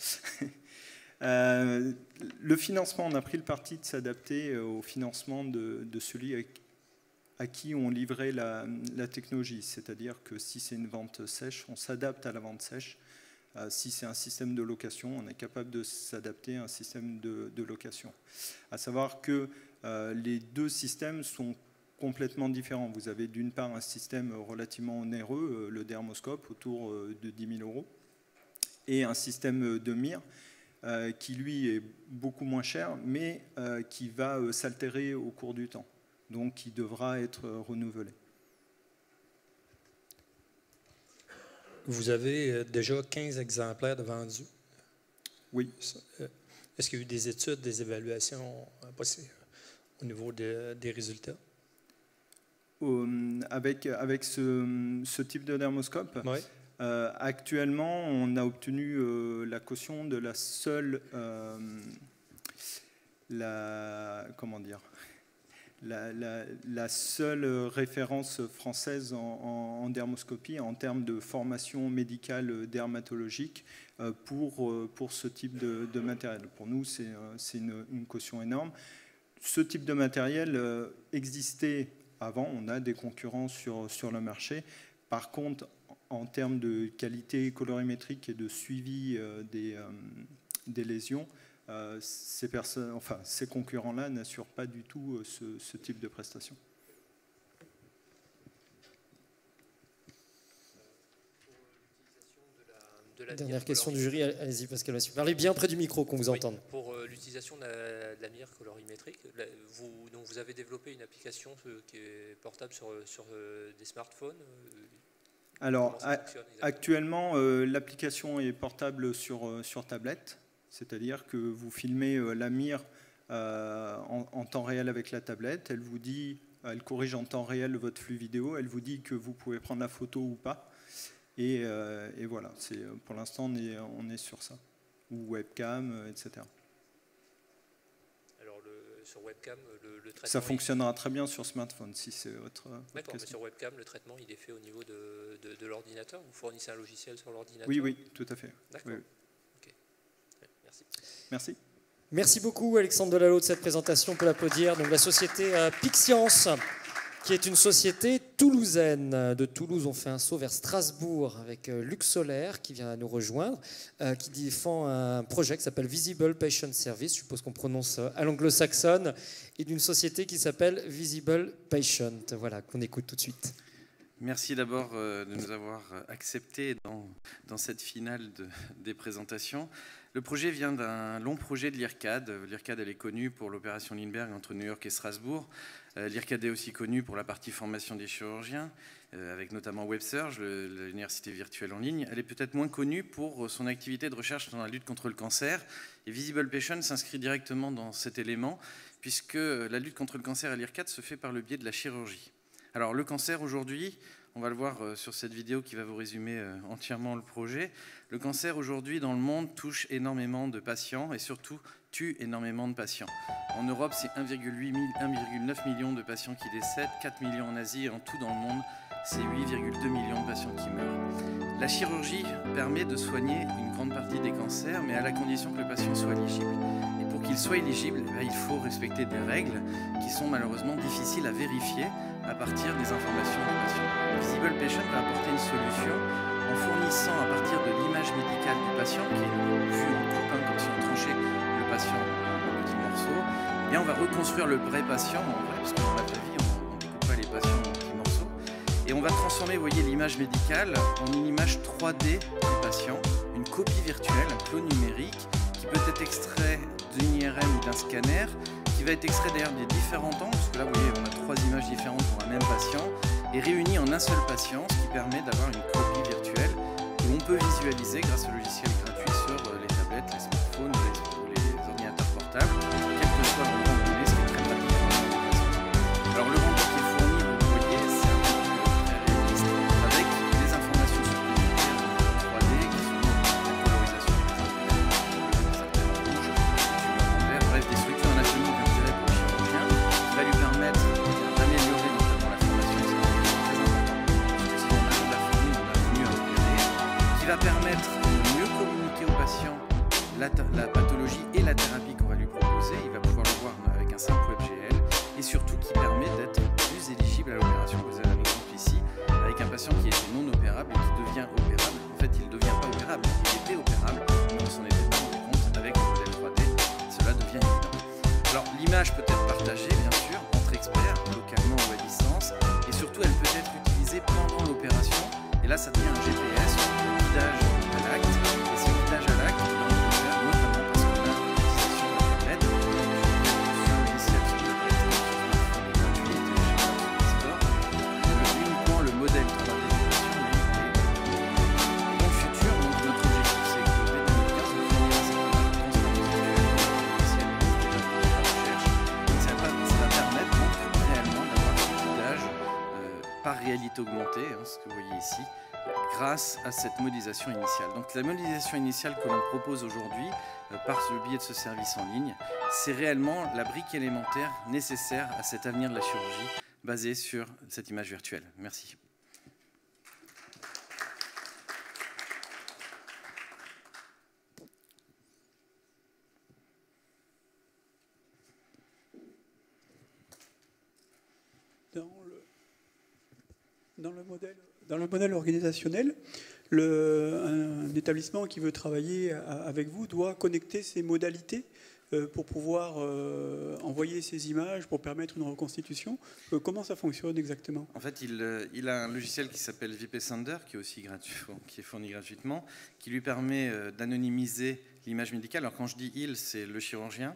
Le financement, on a pris le parti de s'adapter au financement de celui à qui on livrait la technologie. C'est-à-dire que si c'est une vente sèche, on s'adapte à la vente sèche. Si c'est un système de location, on est capable de s'adapter à un système de location. À savoir que les deux systèmes sont complètement différents. Vous avez d'une part un système relativement onéreux, le dermoscope, autour de 10 000 €, et un système de mire qui, lui, est beaucoup moins cher, mais qui va s'altérer au cours du temps, donc qui devra être renouvelé. Vous avez déjà 15 exemplaires de vendus? Oui. Est-ce qu'il y a eu des études, des évaluations possibles au niveau des résultats? Avec ce type de dermoscope, Oui. Actuellement, on a obtenu la caution de la seule, la seule référence française en dermoscopie en termes de formation médicale dermatologique pour ce type de matériel. Pour nous, c'est une caution énorme. Ce type de matériel existait avant, on a des concurrents sur le marché. Par contre, en termes de qualité colorimétrique et de suivi des lésions, ces concurrents-là n'assurent pas du tout ce type de prestation. Dernière question du jury, allez-y Pascal Massieu. Parlez bien près du micro qu'on vous entende. Pour l'utilisation de la mire colorimétrique, vous avez développé une application qui est portable sur des smartphones. Alors, actuellement, l'application est portable sur tablette, c'est-à-dire que vous filmez la mire en temps réel avec la tablette, elle corrige en temps réel votre flux vidéo, elle vous dit que vous pouvez prendre la photo ou pas, et voilà, pour l'instant on est sur ça, ou webcam, etc. Alors sur webcam, le traitement... Ça fonctionnera très bien sur smartphone, si c'est votre D'accord, mais sur webcam, le traitement, il est fait au niveau de l'ordinateur. Vous fournissez un logiciel sur l'ordinateur? Oui, tout à fait. D'accord. Oui. Okay. Merci. Merci. Merci beaucoup Alexandre Delalot de cette présentation. On peut l'applaudir. Donc la société PIC-Science, qui est une société toulousaine. De Toulouse, on fait un saut vers Strasbourg avec Luc Solaire qui vient nous rejoindre, qui défend un projet qui s'appelle Visible Patient Service, je suppose qu'on prononce à l'anglo-saxonne, et d'une société qui s'appelle Visible Patient. Voilà, qu'on écoute tout de suite. Merci d'abord de nous avoir acceptés dans cette finale des présentations. Le projet vient d'un long projet de l'IRCAD. L'IRCAD, elle est connue pour l'opération Lindbergh entre New York et Strasbourg. L'IRCAD est aussi connue pour la partie formation des chirurgiens, avec notamment WebSurg, l'université virtuelle en ligne. Elle est peut-être moins connue pour son activité de recherche dans la lutte contre le cancer. Et Visible Patient s'inscrit directement dans cet élément, puisque la lutte contre le cancer à l'IRCAD se fait par le biais de la chirurgie. Alors le cancer aujourd'hui, on va le voir sur cette vidéo qui va vous résumer entièrement le projet. Le cancer aujourd'hui dans le monde touche énormément de patients et surtout tue énormément de patients. En Europe, c'est 1,9 million de patients qui décèdent, 4 millions en Asie et en tout dans le monde, c'est 8,2 millions de patients qui meurent. La chirurgie permet de soigner une grande partie des cancers, mais à la condition que le patient soit éligible. Et pour qu'il soit éligible, il faut respecter des règles qui sont malheureusement difficiles à vérifier à partir des informations des patients. Visible Patient va apporter une solution en fournissant à partir de l'image médicale du patient, qui est vue en coupe, comme si on tranchait le patient en petits morceaux, et on va reconstruire le vrai patient en vrai, parce que dans la vraie vie, on ne découpe pas les patients en petits morceaux. Et on va transformer, vous voyez, l'image médicale en une image 3D du patient, une copie virtuelle, un clone numérique, qui peut être extrait d'une IRM ou d'un scanner, qui va être extrait d'ailleurs des différents temps, parce que là, vous voyez, on a 3 images différentes pour un même patient, et réunies en un seul patient, ce qui permet d'avoir une copie virtuelle que l'on peut visualiser grâce au logiciel gratuit sur les tablettes, les smartphones, les ordinateurs portables, quel que soit l'endroit où on est, ce qui est très pratique pour les patients. Alors le rendu qui est fourni, vous voyez, c'est un rendu très réaliste, avec des informations supplémentaires 3D qui sont la colorisation des artères rouges, en vert, bref, des structures anatomiques d'intérêt pour le chirurgien, qui va lui permettre d'améliorer notamment la formation des artères, très important, parce que si on a de la formule, on a mieux à opérer, qui va permettre de mieux communiquer au patient la pathologie et la thérapie qu'on va lui proposer. Il va pouvoir le voir avec un simple WebGL, et surtout qui permet d'être plus éligible à l'opération. Vous avez un exemple ici avec un patient qui était non opérable et qui devient opérable. En fait, il ne devient pas opérable, il était opérable, mais on s'en était pas rendu compte avec le modèle 3D. Cela devient évident. Alors l'image peut être partagée, bien sûr, entre experts, localement ou à distance, et surtout elle peut être utilisée pendant l'opération. Et là, ça devient un GPS, un guidage à l'acte, et ce guidage à l'acte, on peut le faire notamment parce qu'on a l'utilisation de la tablette, sur un logiciel sur tablette, gratuit et téléchargeable sur les stores, uniquement le modèle 3D du patient est limité. Dans le futur, donc, notre objectif, c'est que dès 2015, on fournira cette image par réalité augmentée, hein, ce que vous voyez ici, grâce à cette modélisation initiale. Donc la modélisation initiale que l'on propose aujourd'hui, par le biais de ce service en ligne, c'est réellement la brique élémentaire nécessaire à cet avenir de la chirurgie basé sur cette image virtuelle. Merci. Dans le modèle organisationnel, un établissement qui veut travailler avec vous doit connecter ses modalités pour pouvoir envoyer ces images, pour permettre une reconstitution. Comment ça fonctionne exactement? En fait, il a un logiciel qui s'appelle VP-Sender, qui est aussi gratuit, qui est fourni gratuitement, qui lui permet d'anonymiser l'image médicale. Alors quand je dis il, c'est le chirurgien.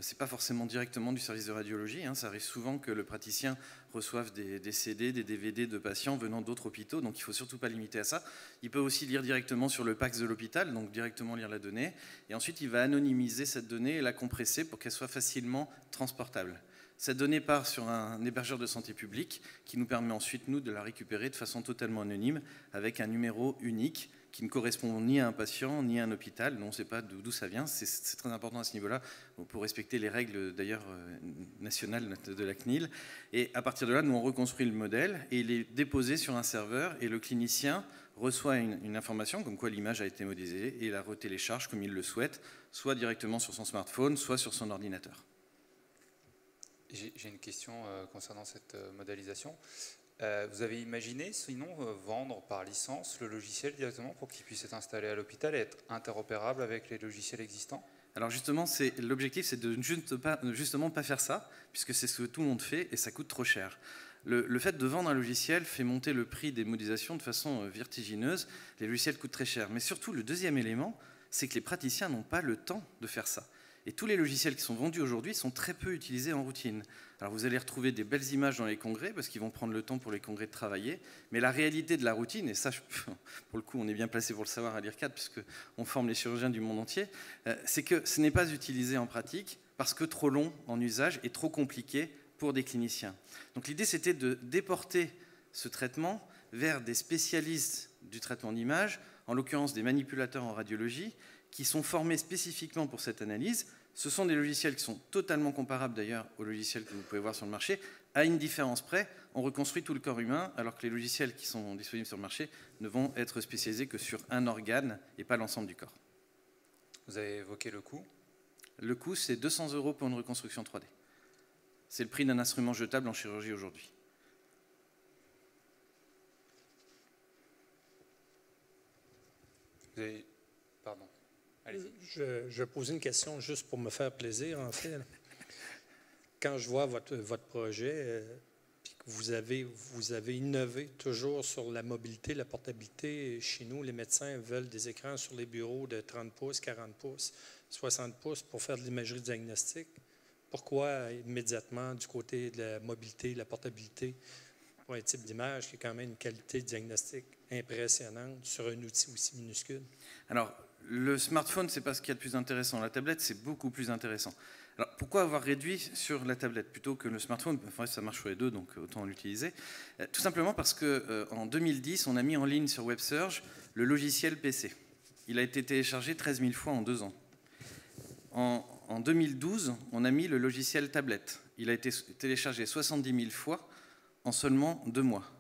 C'est pas forcément directement du service de radiologie. Hein. Ça arrive souvent que le praticien reçoive des CD, des DVD de patients venant d'autres hôpitaux. Donc il ne faut surtout pas limiter à ça. Il peut aussi lire directement sur le PACS de l'hôpital, donc directement lire la donnée. Et ensuite, il va anonymiser cette donnée et la compresser pour qu'elle soit facilement transportable. Cette donnée part sur un hébergeur de santé publique qui nous permet ensuite, nous, de la récupérer de façon totalement anonyme avec un numéro unique qui ne correspond ni à un patient, ni à un hôpital. On ne sait pas d'où ça vient. C'est très important à ce niveau-là pour respecter les règles, d'ailleurs, nationales de la CNIL. Et à partir de là, nous, on reconstruit le modèle et il est déposé sur un serveur et le clinicien reçoit une information comme quoi l'image a été modélisée et la retélécharge comme il le souhaite, soit directement sur son smartphone, soit sur son ordinateur. J'ai une question concernant cette modélisation. Vous avez imaginé, sinon, vendre par licence le logiciel directement pour qu'il puisse être installé à l'hôpital et être interopérable avec les logiciels existants? Alors justement, l'objectif, c'est de justement pas faire ça, puisque c'est ce que tout le monde fait et ça coûte trop cher. Le fait de vendre un logiciel fait monter le prix des modélisations de façon vertigineuse. Les logiciels coûtent très cher. Mais surtout, le deuxième élément, c'est que les praticiens n'ont pas le temps de faire ça. Et tous les logiciels qui sont vendus aujourd'hui sont très peu utilisés en routine. Alors vous allez retrouver des belles images dans les congrès parce qu'ils vont prendre le temps pour les congrès de travailler. Mais la réalité de la routine, et ça, pour le coup, on est bien placé pour le savoir à l'IRCAD puisqu'on forme les chirurgiens du monde entier, c'est que ce n'est pas utilisé en pratique parce que trop long en usage et trop compliqué pour des cliniciens. Donc l'idée, c'était de déporter ce traitement vers des spécialistes du traitement d'image, en l'occurrence des manipulateurs en radiologie, qui sont formés spécifiquement pour cette analyse. Ce sont des logiciels qui sont totalement comparables d'ailleurs aux logiciels que vous pouvez voir sur le marché. À une différence près, on reconstruit tout le corps humain, alors que les logiciels qui sont disponibles sur le marché ne vont être spécialisés que sur un organe et pas l'ensemble du corps. Vous avez évoqué le coût? Le coût, c'est 200 € pour une reconstruction 3D. C'est le prix d'un instrument jetable en chirurgie aujourd'hui. Pardon. Je posais une question juste pour me faire plaisir, en fait. Quand je vois votre projet, puis que vous avez innové toujours sur la mobilité, la portabilité. Chez nous, les médecins veulent des écrans sur les bureaux de 30 pouces, 40 pouces, 60 pouces pour faire de l'imagerie diagnostique. Pourquoi immédiatement du côté de la mobilité, de la portabilité, pour un type d'image qui a quand même une qualité de diagnostic impressionnante sur un outil aussi minuscule? Alors, le smartphone, ce n'est pas ce qu'il y a de plus intéressant. La tablette, c'est beaucoup plus intéressant. Alors, pourquoi avoir réduit sur la tablette plutôt que le smartphone? Enfin, ça marche sur les deux, donc autant l'utiliser. Tout simplement parce qu'en 2010, on a mis en ligne sur WebSurge le logiciel PC. Il a été téléchargé 13 000 fois en 2 ans. En 2012, on a mis le logiciel tablette. Il a été téléchargé 70 000 fois en seulement 2 mois.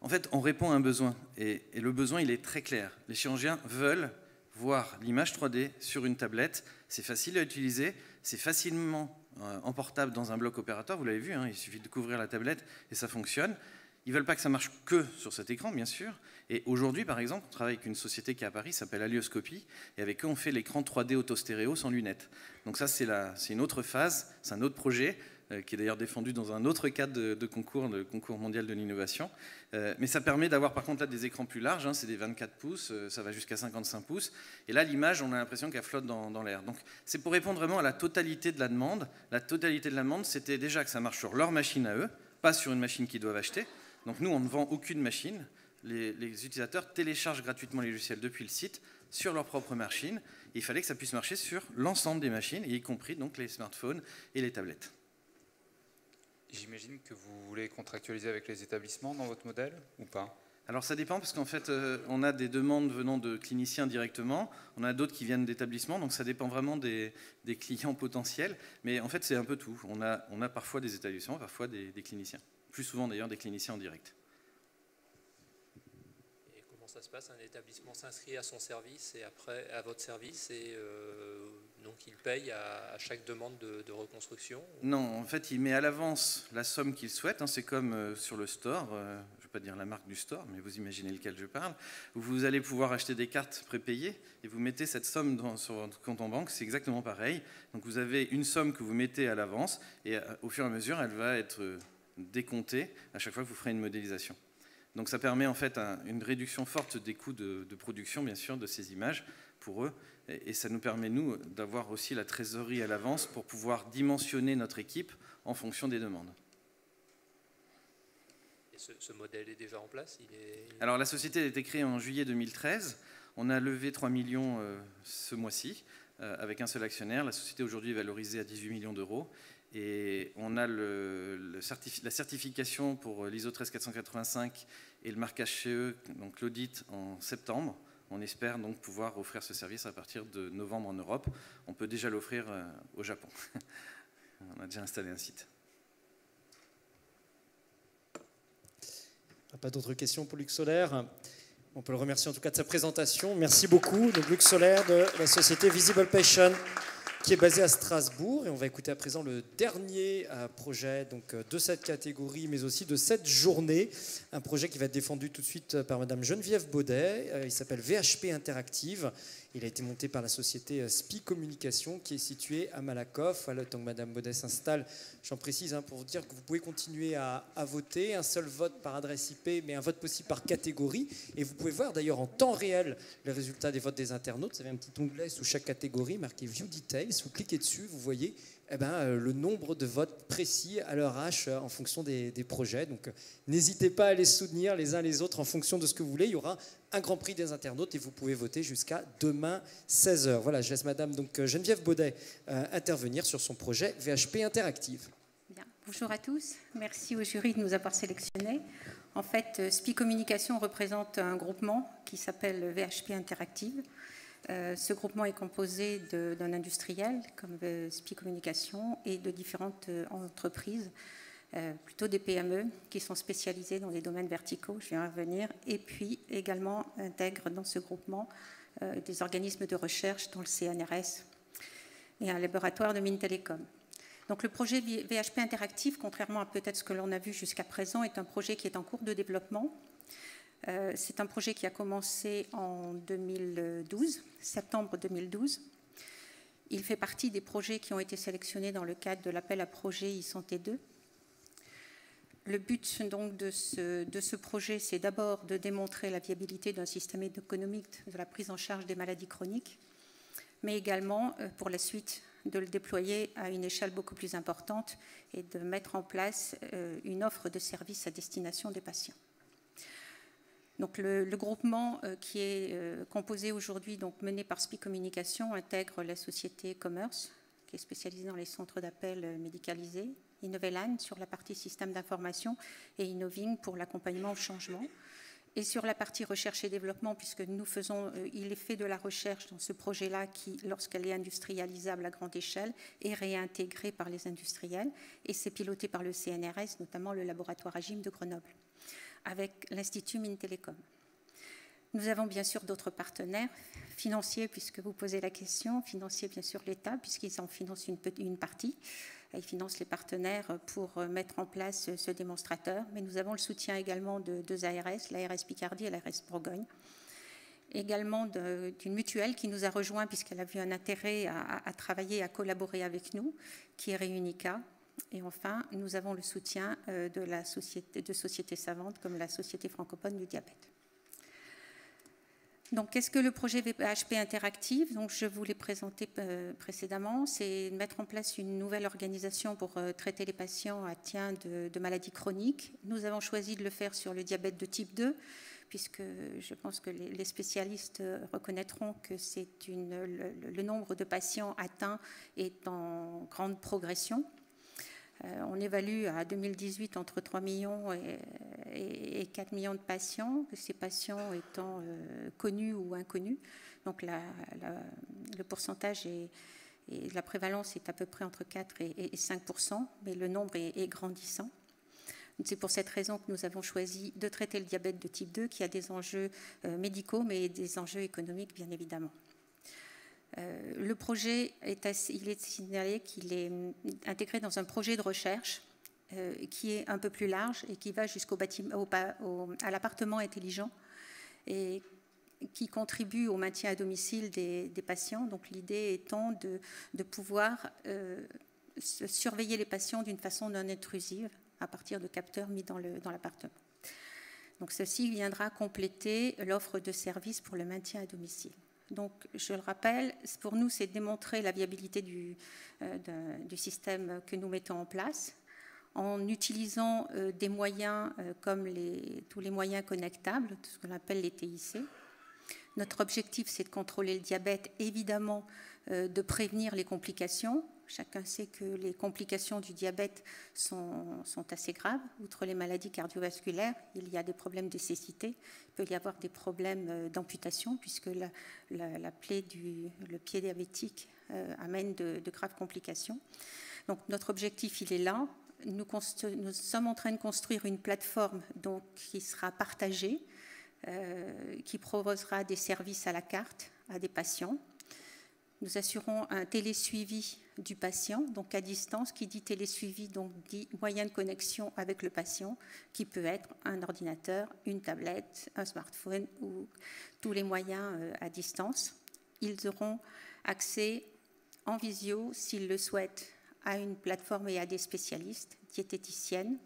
En fait, on répond à un besoin, et le besoin, il est très clair. Les chirurgiens veulent voir l'image 3D sur une tablette. C'est facile à utiliser, c'est facilement emportable dans un bloc opératoire. Vous l'avez vu, hein, il suffit de couvrir la tablette et ça fonctionne. Ils ne veulent pas que ça marche que sur cet écran, bien sûr. Et aujourd'hui, par exemple, on travaille avec une société qui est à Paris, qui s'appelle Alioscopie, et avec eux, on fait l'écran 3D autostéréo sans lunettes. Donc ça, c'est une autre phase, c'est un autre projet, qui est d'ailleurs défendu dans un autre cadre de concours, le concours mondial de l'innovation. Mais ça permet d'avoir par contre là des écrans plus larges, hein, c'est des 24 pouces, ça va jusqu'à 55 pouces. Et là, l'image, on a l'impression qu'elle flotte dans l'air. Donc c'est pour répondre vraiment à la totalité de la demande. La totalité de la demande, c'était déjà que ça marche sur leur machine à eux, pas sur une machine qu'ils doivent acheter. Donc nous, on ne vend aucune machine. Les utilisateurs téléchargent gratuitement les logiciels depuis le site sur leur propre machine. Et il fallait que ça puisse marcher sur l'ensemble des machines, y compris donc les smartphones et les tablettes. J'imagine que vous voulez contractualiser avec les établissements dans votre modèle ou pas? Alors ça dépend parce qu'en fait, on a des demandes venant de cliniciens directement, on a d'autres qui viennent d'établissements, donc ça dépend vraiment des clients potentiels. Mais en fait, c'est un peu tout. On a parfois des établissements, parfois des cliniciens. Plus souvent d'ailleurs des cliniciens en direct. Et comment ça se passe? Un établissement s'inscrit à son service et après à votre service et donc il paye à chaque demande de reconstruction? Non, en fait, il met à l'avance la somme qu'il souhaite. Hein, c'est comme sur le store. Je ne vais pas dire la marque du store, mais vous imaginez lequel je parle. Vous allez pouvoir acheter des cartes prépayées et vous mettez cette somme sur votre compte en banque. C'est exactement pareil. Donc vous avez une somme que vous mettez à l'avance et au fur et à mesure, elle va être décomptée à chaque fois que vous ferez une modélisation. Donc ça permet en fait une réduction forte des coûts de production, bien sûr, de ces images pour eux. Et ça nous permet, nous, d'avoir aussi la trésorerie à l'avance pour pouvoir dimensionner notre équipe en fonction des demandes. Et ce modèle est déjà en place? Alors la société a été créée en juillet 2013. On a levé 3 millions ce mois-ci avec un seul actionnaire. La société aujourd'hui est valorisée à 18 millions d'euros. Et on a la certification pour l'ISO 13485 et le marquage CE, donc l'audit en septembre. On espère donc pouvoir offrir ce service à partir de novembre en Europe. On peut déjà l'offrir au Japon. On a déjà installé un site. Pas d'autres questions pour Luc Solaire. On peut le remercier en tout cas de sa présentation. Merci beaucoup. Donc Luc Solaire de la société Visible Patient, qui est basé à Strasbourg. Et on va écouter à présent le dernier projet donc, de cette catégorie, mais aussi de cette journée. Un projet qui va être défendu tout de suite par Madame Geneviève Baudet. Il s'appelle VHP Interactive. Il a été monté par la société SPI Communication, qui est située à Malakoff. Voilà, tant que Madame Baudet s'installe, j'en précise pour vous dire que vous pouvez continuer à voter. Un seul vote par adresse IP, mais un vote possible par catégorie. Et vous pouvez voir d'ailleurs en temps réel les résultats des votes des internautes. Vous avez un petit onglet sous chaque catégorie marqué View Details. Vous cliquez dessus, vous voyez le nombre de votes précis à leur H en fonction des projets. Donc n'hésitez pas à les soutenir les uns les autres en fonction de ce que vous voulez. Il y aura un grand prix des internautes et vous pouvez voter jusqu'à demain 16h. Voilà, je laisse Madame donc, Geneviève Baudet intervenir sur son projet VHP Interactive. Bien. Bonjour à tous. Merci au jury de nous avoir sélectionnés. En fait, SPI Communication représente un groupement qui s'appelle VHP Interactive. Ce groupement est composé d'un industriel comme SPI Communication et de différentes entreprises, plutôt des PME qui sont spécialisées dans les domaines verticaux, je viens à revenir, et puis également intègre dans ce groupement des organismes de recherche dont le CNRS et un laboratoire de mines télécom. Donc le projet VHP Interactive, contrairement à peut-être ce que l'on a vu jusqu'à présent, est un projet qui est en cours de développement. C'est un projet qui a commencé en 2012, septembre 2012. Il fait partie des projets qui ont été sélectionnés dans le cadre de l'appel à projet e-santé 2. Le but donc de ce projet, c'est d'abord de démontrer la viabilité d'un système économique de la prise en charge des maladies chroniques, mais également pour la suite de le déployer à une échelle beaucoup plus importante et de mettre en place une offre de services à destination des patients. Donc le groupement qui est composé aujourd'hui, donc mené par SPI Communication, intègre la société Commerce, qui est spécialisée dans les centres d'appel médicalisés, Innovelan sur la partie système d'information et Innoving pour l'accompagnement au changement. Et sur la partie recherche et développement, puisque nous faisons, il est fait de la recherche dans ce projet-là qui, lorsqu'elle est industrialisable à grande échelle, est réintégrée par les industriels et c'est piloté par le CNRS, notamment le laboratoire Agim de Grenoble, avec l'Institut Mines Télécom. Nous avons bien sûr d'autres partenaires financiers, puisque vous posez la question, financiers bien sûr l'État, puisqu'ils en financent une partie. Ils financent les partenaires pour mettre en place ce démonstrateur. Mais nous avons le soutien également de deux ARS, l'ARS Picardie et l'ARS Bourgogne. Également d'une mutuelle qui nous a rejoints puisqu'elle a vu un intérêt à travailler, à collaborer avec nous, qui est Réunica. Et enfin, nous avons le soutien de sociétés savantes comme la Société francophone du diabète. Donc, qu'est-ce que le projet VHP Interactive? Donc, je vous l'ai présenté précédemment. C'est de mettre en place une nouvelle organisation pour traiter les patients atteints de maladies chroniques. Nous avons choisi de le faire sur le diabète de type 2, puisque je pense que les spécialistes reconnaîtront que le nombre de patients atteints est en grande progression. On évalue à 2018 entre 3 millions et 4 millions de patients, ces patients étant connus ou inconnus. Donc le pourcentage et la prévalence est à peu près entre 4 et 5%, mais le nombre est grandissant. C'est pour cette raison que nous avons choisi de traiter le diabète de type 2, qui a des enjeux médicaux, mais des enjeux économiques, bien évidemment. Le projet, il est signalé qu'il est intégré dans un projet de recherche qui est un peu plus large et qui va à l'appartement intelligent et qui contribue au maintien à domicile des patients. Donc l'idée étant de pouvoir surveiller les patients d'une façon non intrusive à partir de capteurs mis dans l'appartement. Donc ceci viendra compléter l'offre de services pour le maintien à domicile. Donc, je le rappelle, pour nous, c'est démontrer la viabilité du système que nous mettons en place en utilisant des moyens comme tous les moyens connectables, ce qu'on appelle les TIC. Notre objectif, c'est de contrôler le diabète, évidemment, de prévenir les complications. Chacun sait que les complications du diabète sont assez graves. Outre les maladies cardiovasculaires, il y a des problèmes de cécité. Il peut y avoir des problèmes d'amputation, puisque le pied diabétique amène de graves complications. Donc notre objectif, il est là. Nous sommes en train de construire une plateforme qui sera partagée, qui proposera des services à la carte à des patients. Nous assurons un télésuivi du patient, donc à distance. Qui dit télésuivi, donc dit moyen de connexion avec le patient, qui peut être un ordinateur, une tablette, un smartphone ou tous les moyens à distance. Ils auront accès en visio, s'ils le souhaitent, à une plateforme et à des spécialistes, diététiciennes,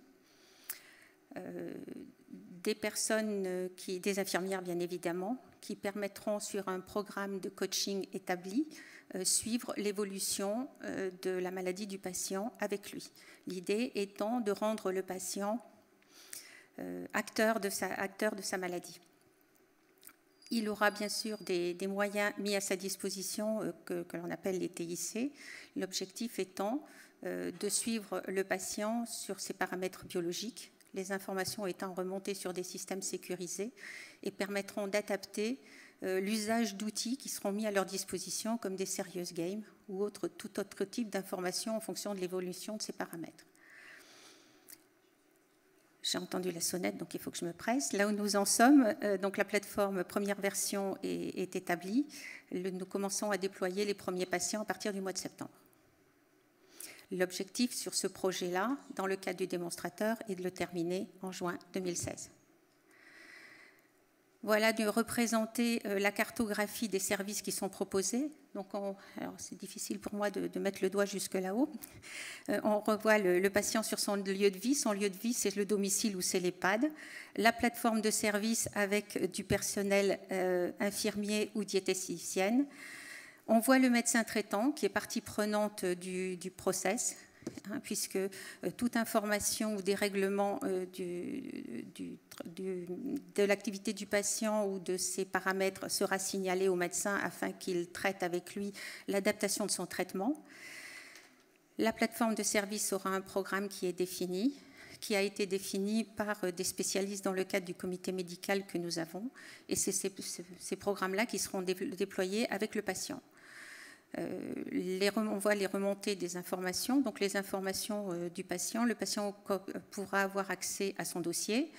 des infirmières bien évidemment, qui permettront sur un programme de coaching établi suivre l'évolution de la maladie du patient avec lui. L'idée étant de rendre le patient acteur de sa maladie. Il aura bien sûr des moyens mis à sa disposition que l'on appelle les TIC, l'objectif étant de suivre le patient sur ses paramètres biologiques, les informations étant remontées sur des systèmes sécurisés et permettront d'adapter l'usage d'outils qui seront mis à leur disposition comme des serious games ou tout autre type d'informations en fonction de l'évolution de ces paramètres. J'ai entendu la sonnette, donc il faut que je me presse. Là où nous en sommes, donc la plateforme première version est établie. Nous commençons à déployer les premiers patients à partir du mois de septembre. L'objectif sur ce projet-là, dans le cadre du démonstrateur, est de le terminer en juin 2016. Voilà de représenter la cartographie des services qui sont proposés. Donc alors c'est difficile pour moi de mettre le doigt jusque là-haut. On revoit le patient sur son lieu de vie. Son lieu de vie, c'est le domicile ou c'est l'EHPAD. La plateforme de service avec du personnel infirmier ou diététicienne. On voit le médecin traitant qui est partie prenante du process, puisque toute information ou dérèglement de l'activité du patient ou de ses paramètres sera signalé au médecin afin qu'il traite avec lui l'adaptation de son traitement. La plateforme de service aura un programme qui est défini, qui a été défini par des spécialistes dans le cadre du comité médical que nous avons, et c'est ces programmes-là qui seront déployés avec le patient. On voit les remontées des informations, donc les informations du patient. Le patient pourra avoir accès à son dossier,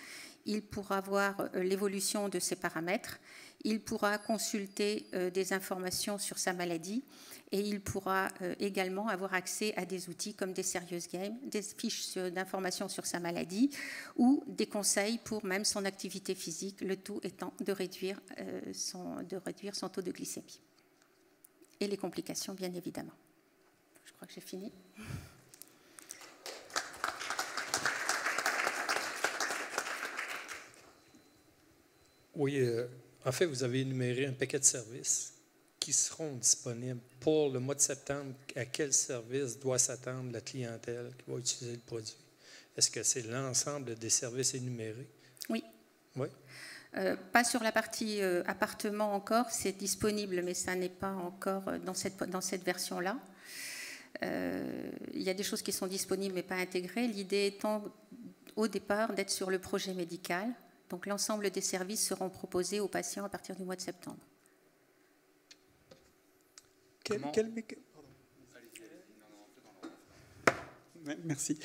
il pourra voir l'évolution de ses paramètres, il pourra consulter des informations sur sa maladie et il pourra également avoir accès à des outils comme des serious games, des fiches d'informations sur sa maladie ou des conseils pour même son activité physique, le tout étant de réduire son taux de glycémie. Et les complications, bien évidemment. Je crois que j'ai fini. Oui, en fait, vous avez énuméré un paquet de services qui seront disponibles pour le mois de septembre. À quel service doit s'attendre la clientèle qui va utiliser le produit? Est-ce que c'est l'ensemble des services énumérés? Oui. Oui. Pas sur la partie appartement encore, c'est disponible, mais ça n'est pas encore dans cette version-là. Il y a des choses qui sont disponibles mais pas intégrées. L'idée étant au départ d'être sur le projet médical. Donc l'ensemble des services seront proposés aux patients à partir du mois de septembre. Merci.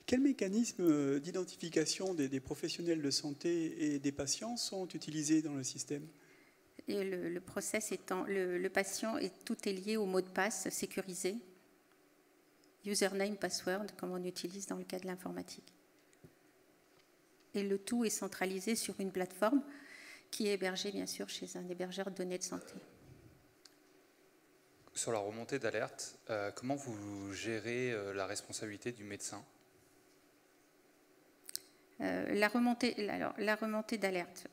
Quels mécanismes d'identification des professionnels de santé et des patients sont utilisés dans le système? Et le process étant, le patient, tout est lié au mot de passe sécurisé, username, password, comme on utilise dans le cas de l'informatique. Et le tout est centralisé sur une plateforme qui est hébergée, bien sûr, chez un hébergeur de données de santé. Sur la remontée d'alerte, comment vous gérez la responsabilité du médecin? La remontée d'alerte,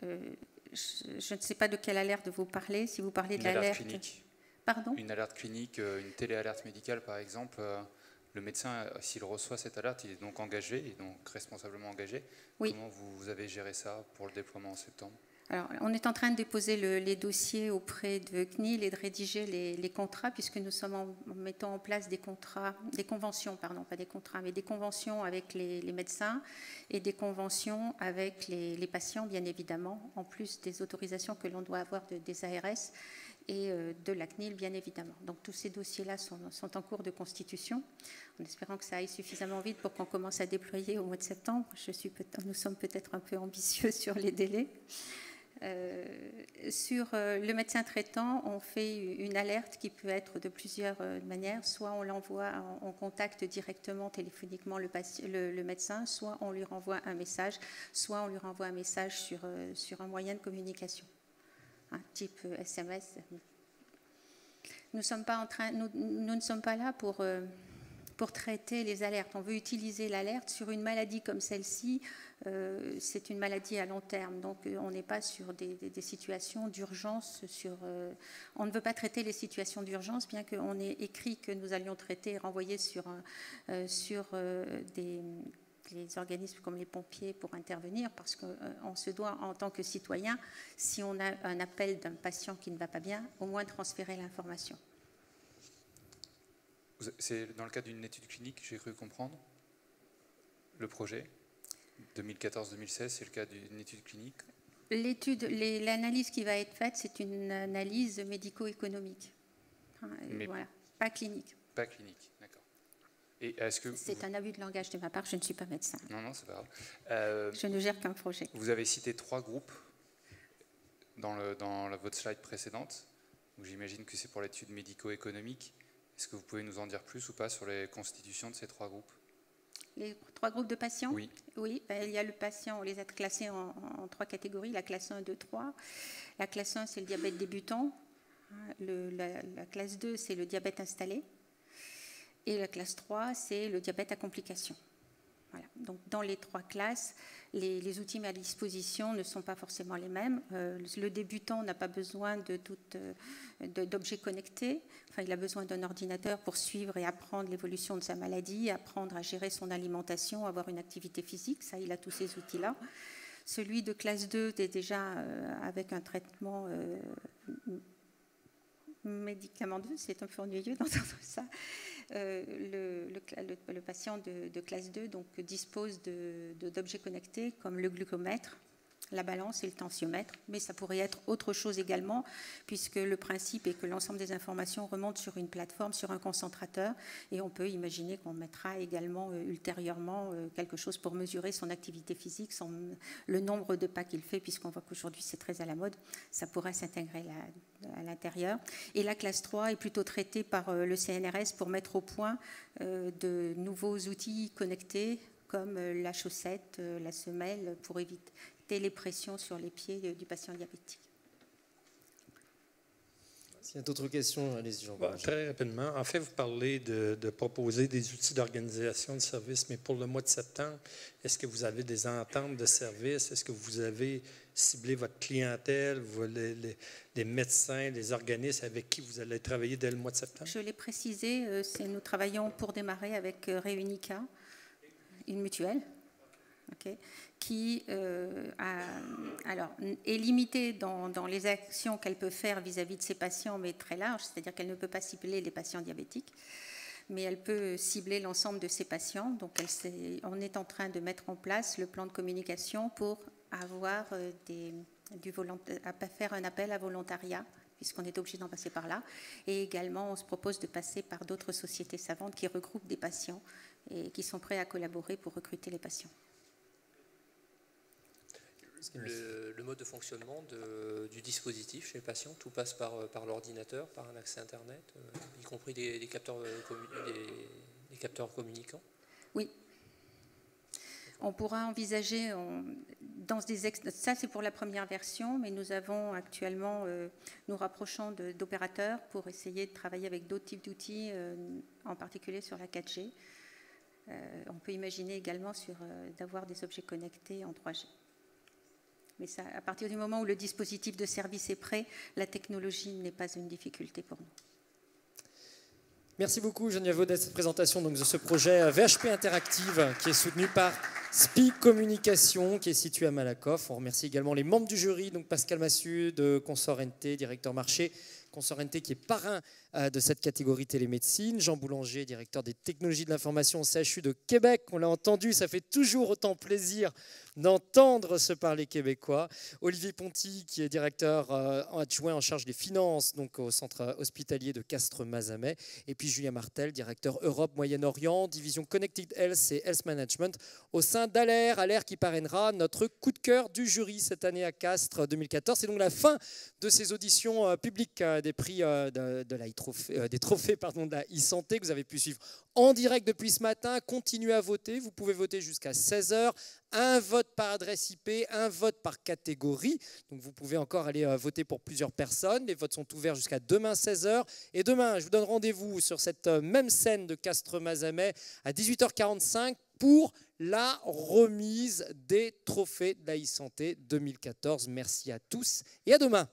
je ne sais pas de quelle alerte vous parlez. Si vous parlez de l'alerte clinique. Pardon? Une alerte clinique, une téléalerte médicale par exemple, le médecin, s'il reçoit cette alerte, il est donc engagé, il est donc responsablement engagé. Oui. Comment vous avez géré ça pour le déploiement en septembre? Alors, on est en train de déposer les dossiers auprès de CNIL et de rédiger les contrats, puisque nous sommes en mettant en place des conventions, pas des contrats, mais des conventions avec les médecins et des conventions avec les patients, bien évidemment, en plus des autorisations que l'on doit avoir des ARS et de la CNIL, bien évidemment. Donc tous ces dossiers-là sont en cours de constitution, en espérant que ça aille suffisamment vite pour qu'on commence à déployer au mois de septembre. Nous sommes peut-être un peu ambitieux sur les délais. Sur le médecin traitant, on fait une alerte qui peut être de plusieurs manières. Soit on l'envoie, on contacte directement téléphoniquement le médecin, soit on lui renvoie un message, soit on lui renvoie un message sur un moyen de communication, type SMS. Nous ne sommes pas là pour traiter les alertes. On veut utiliser l'alerte sur une maladie comme celle-ci. C'est une maladie à long terme, donc on n'est pas sur des situations d'urgence. On ne veut pas traiter les situations d'urgence, bien qu'on ait écrit que nous allions traiter et renvoyer sur les organismes comme les pompiers pour intervenir, parce qu'on se doit, en tant que citoyen, si on a un appel d'un patient qui ne va pas bien, au moins transférer l'information. C'est dans le cadre d'une étude clinique, j'ai cru comprendre, le projet 2014-2016, c'est le cas d'une étude clinique? L'analyse qui va être faite, c'est une analyse médico-économique. Voilà, pas clinique. Pas clinique, d'accord. Et est-ce que c'est un abus de langage de ma part, je ne suis pas médecin. Non, c'est pas grave. Je ne gère qu'un projet. Vous avez cité 3 groupes dans votre slide précédente, où j'imagine que c'est pour l'étude médico-économique. Est-ce que vous pouvez nous en dire plus ou pas sur les constitutions de ces 3 groupes? Les 3 groupes de patients? Oui. Oui, il y a le patient, on les a classés en 3 catégories, la classe 1, 2, 3. La classe 1, c'est le diabète débutant. La classe 2, c'est le diabète installé. Et la classe 3, c'est le diabète à complications. Voilà. Donc, dans les 3 classes, les outils mis à disposition ne sont pas forcément les mêmes. Le débutant n'a pas besoin d'objets connectés. Enfin, il a besoin d'un ordinateur pour suivre et apprendre l'évolution de sa maladie, apprendre à gérer son alimentation, avoir une activité physique. Ça, il a tous ces outils-là. Celui de classe 2 est déjà avec un traitement médicamenteux. C'est un peu ennuyeux d'entendre ça. Le patient de classe 2 donc, dispose d'objets connectés comme le glucomètre, la balance et le tensiomètre, mais ça pourrait être autre chose également, puisque le principe est que l'ensemble des informations remontent sur une plateforme, sur un concentrateur, et on peut imaginer qu'on mettra également ultérieurement quelque chose pour mesurer son activité physique, le nombre de pas qu'il fait, puisqu'on voit qu'aujourd'hui c'est très à la mode, ça pourrait s'intégrer à l'intérieur. Et la classe 3 est plutôt traitée par le CNRS pour mettre au point de nouveaux outils connectés, comme la chaussette, la semelle, pour éviter les pressions sur les pieds du patient diabétique. S'il y a d'autres questions, allez-y, Jean. Très rapidement. En fait, vous parlez de proposer des outils d'organisation de services, mais pour le mois de septembre, est-ce que vous avez des ententes de services? Est-ce que vous avez ciblé votre clientèle, les médecins, les organismes avec qui vous allez travailler dès le mois de septembre? Je l'ai précisé, nous travaillons pour démarrer avec Réunica, une mutuelle. Okay, qui est limitée dans les actions qu'elle peut faire vis-à-vis de ses patients, mais très large, c'est-à-dire qu'elle ne peut pas cibler les patients diabétiques. mais elle peut cibler l'ensemble de ses patients. Donc on est en train de mettre en place le plan de communication pour avoir faire un appel à volontariat, puisqu'on est obligé d'en passer par là. Et également, on se propose de passer par d'autres sociétés savantes qui regroupent des patients et qui sont prêts à collaborer pour recruter les patients. Le mode de fonctionnement du dispositif chez le patient, tout passe par l'ordinateur, par un accès Internet, y compris des capteurs communicants? Oui. On pourra envisager, ça c'est pour la première version, mais nous avons actuellement, nous rapprochons d'opérateurs pour essayer de travailler avec d'autres types d'outils, en particulier sur la 4G. On peut imaginer également d'avoir des objets connectés en 3G. Mais ça, à partir du moment où le dispositif de service est prêt, la technologie n'est pas une difficulté pour nous. Merci beaucoup Geneviève Audet de cette présentation donc, de ce projet VHP Interactive qui est soutenu par SPI Communication qui est situé à Malakoff. On remercie également les membres du jury, donc Pascal Massu de Consort NT, directeur marché, Consort NT qui est parrain de cette catégorie télémédecine, Jean Boulanger, directeur des technologies de l'information au CHU de Québec. On l'a entendu, ça fait toujours autant plaisir d'entendre se parler québécois. Olivier Ponty, qui est directeur adjoint en charge des finances donc au centre hospitalier de Castres-Mazamet. Et puis Julien Martel, directeur Europe, Moyen-Orient, division Connected Health et Health Management au sein d'Aler. Aler qui parrainera notre coup de cœur du jury cette année à Castres 2014. C'est donc la fin de ces auditions publiques des prix des trophées de la e-santé que vous avez pu suivre en direct depuis ce matin. Continuez à voter. Vous pouvez voter jusqu'à 16h. Un vote par adresse IP, un vote par catégorie. Donc vous pouvez encore aller voter pour plusieurs personnes. Les votes sont ouverts jusqu'à demain 16h. Et demain, je vous donne rendez-vous sur cette même scène de Castres-Mazamet à 18h45 pour la remise des trophées de la e-santé 2014. Merci à tous et à demain.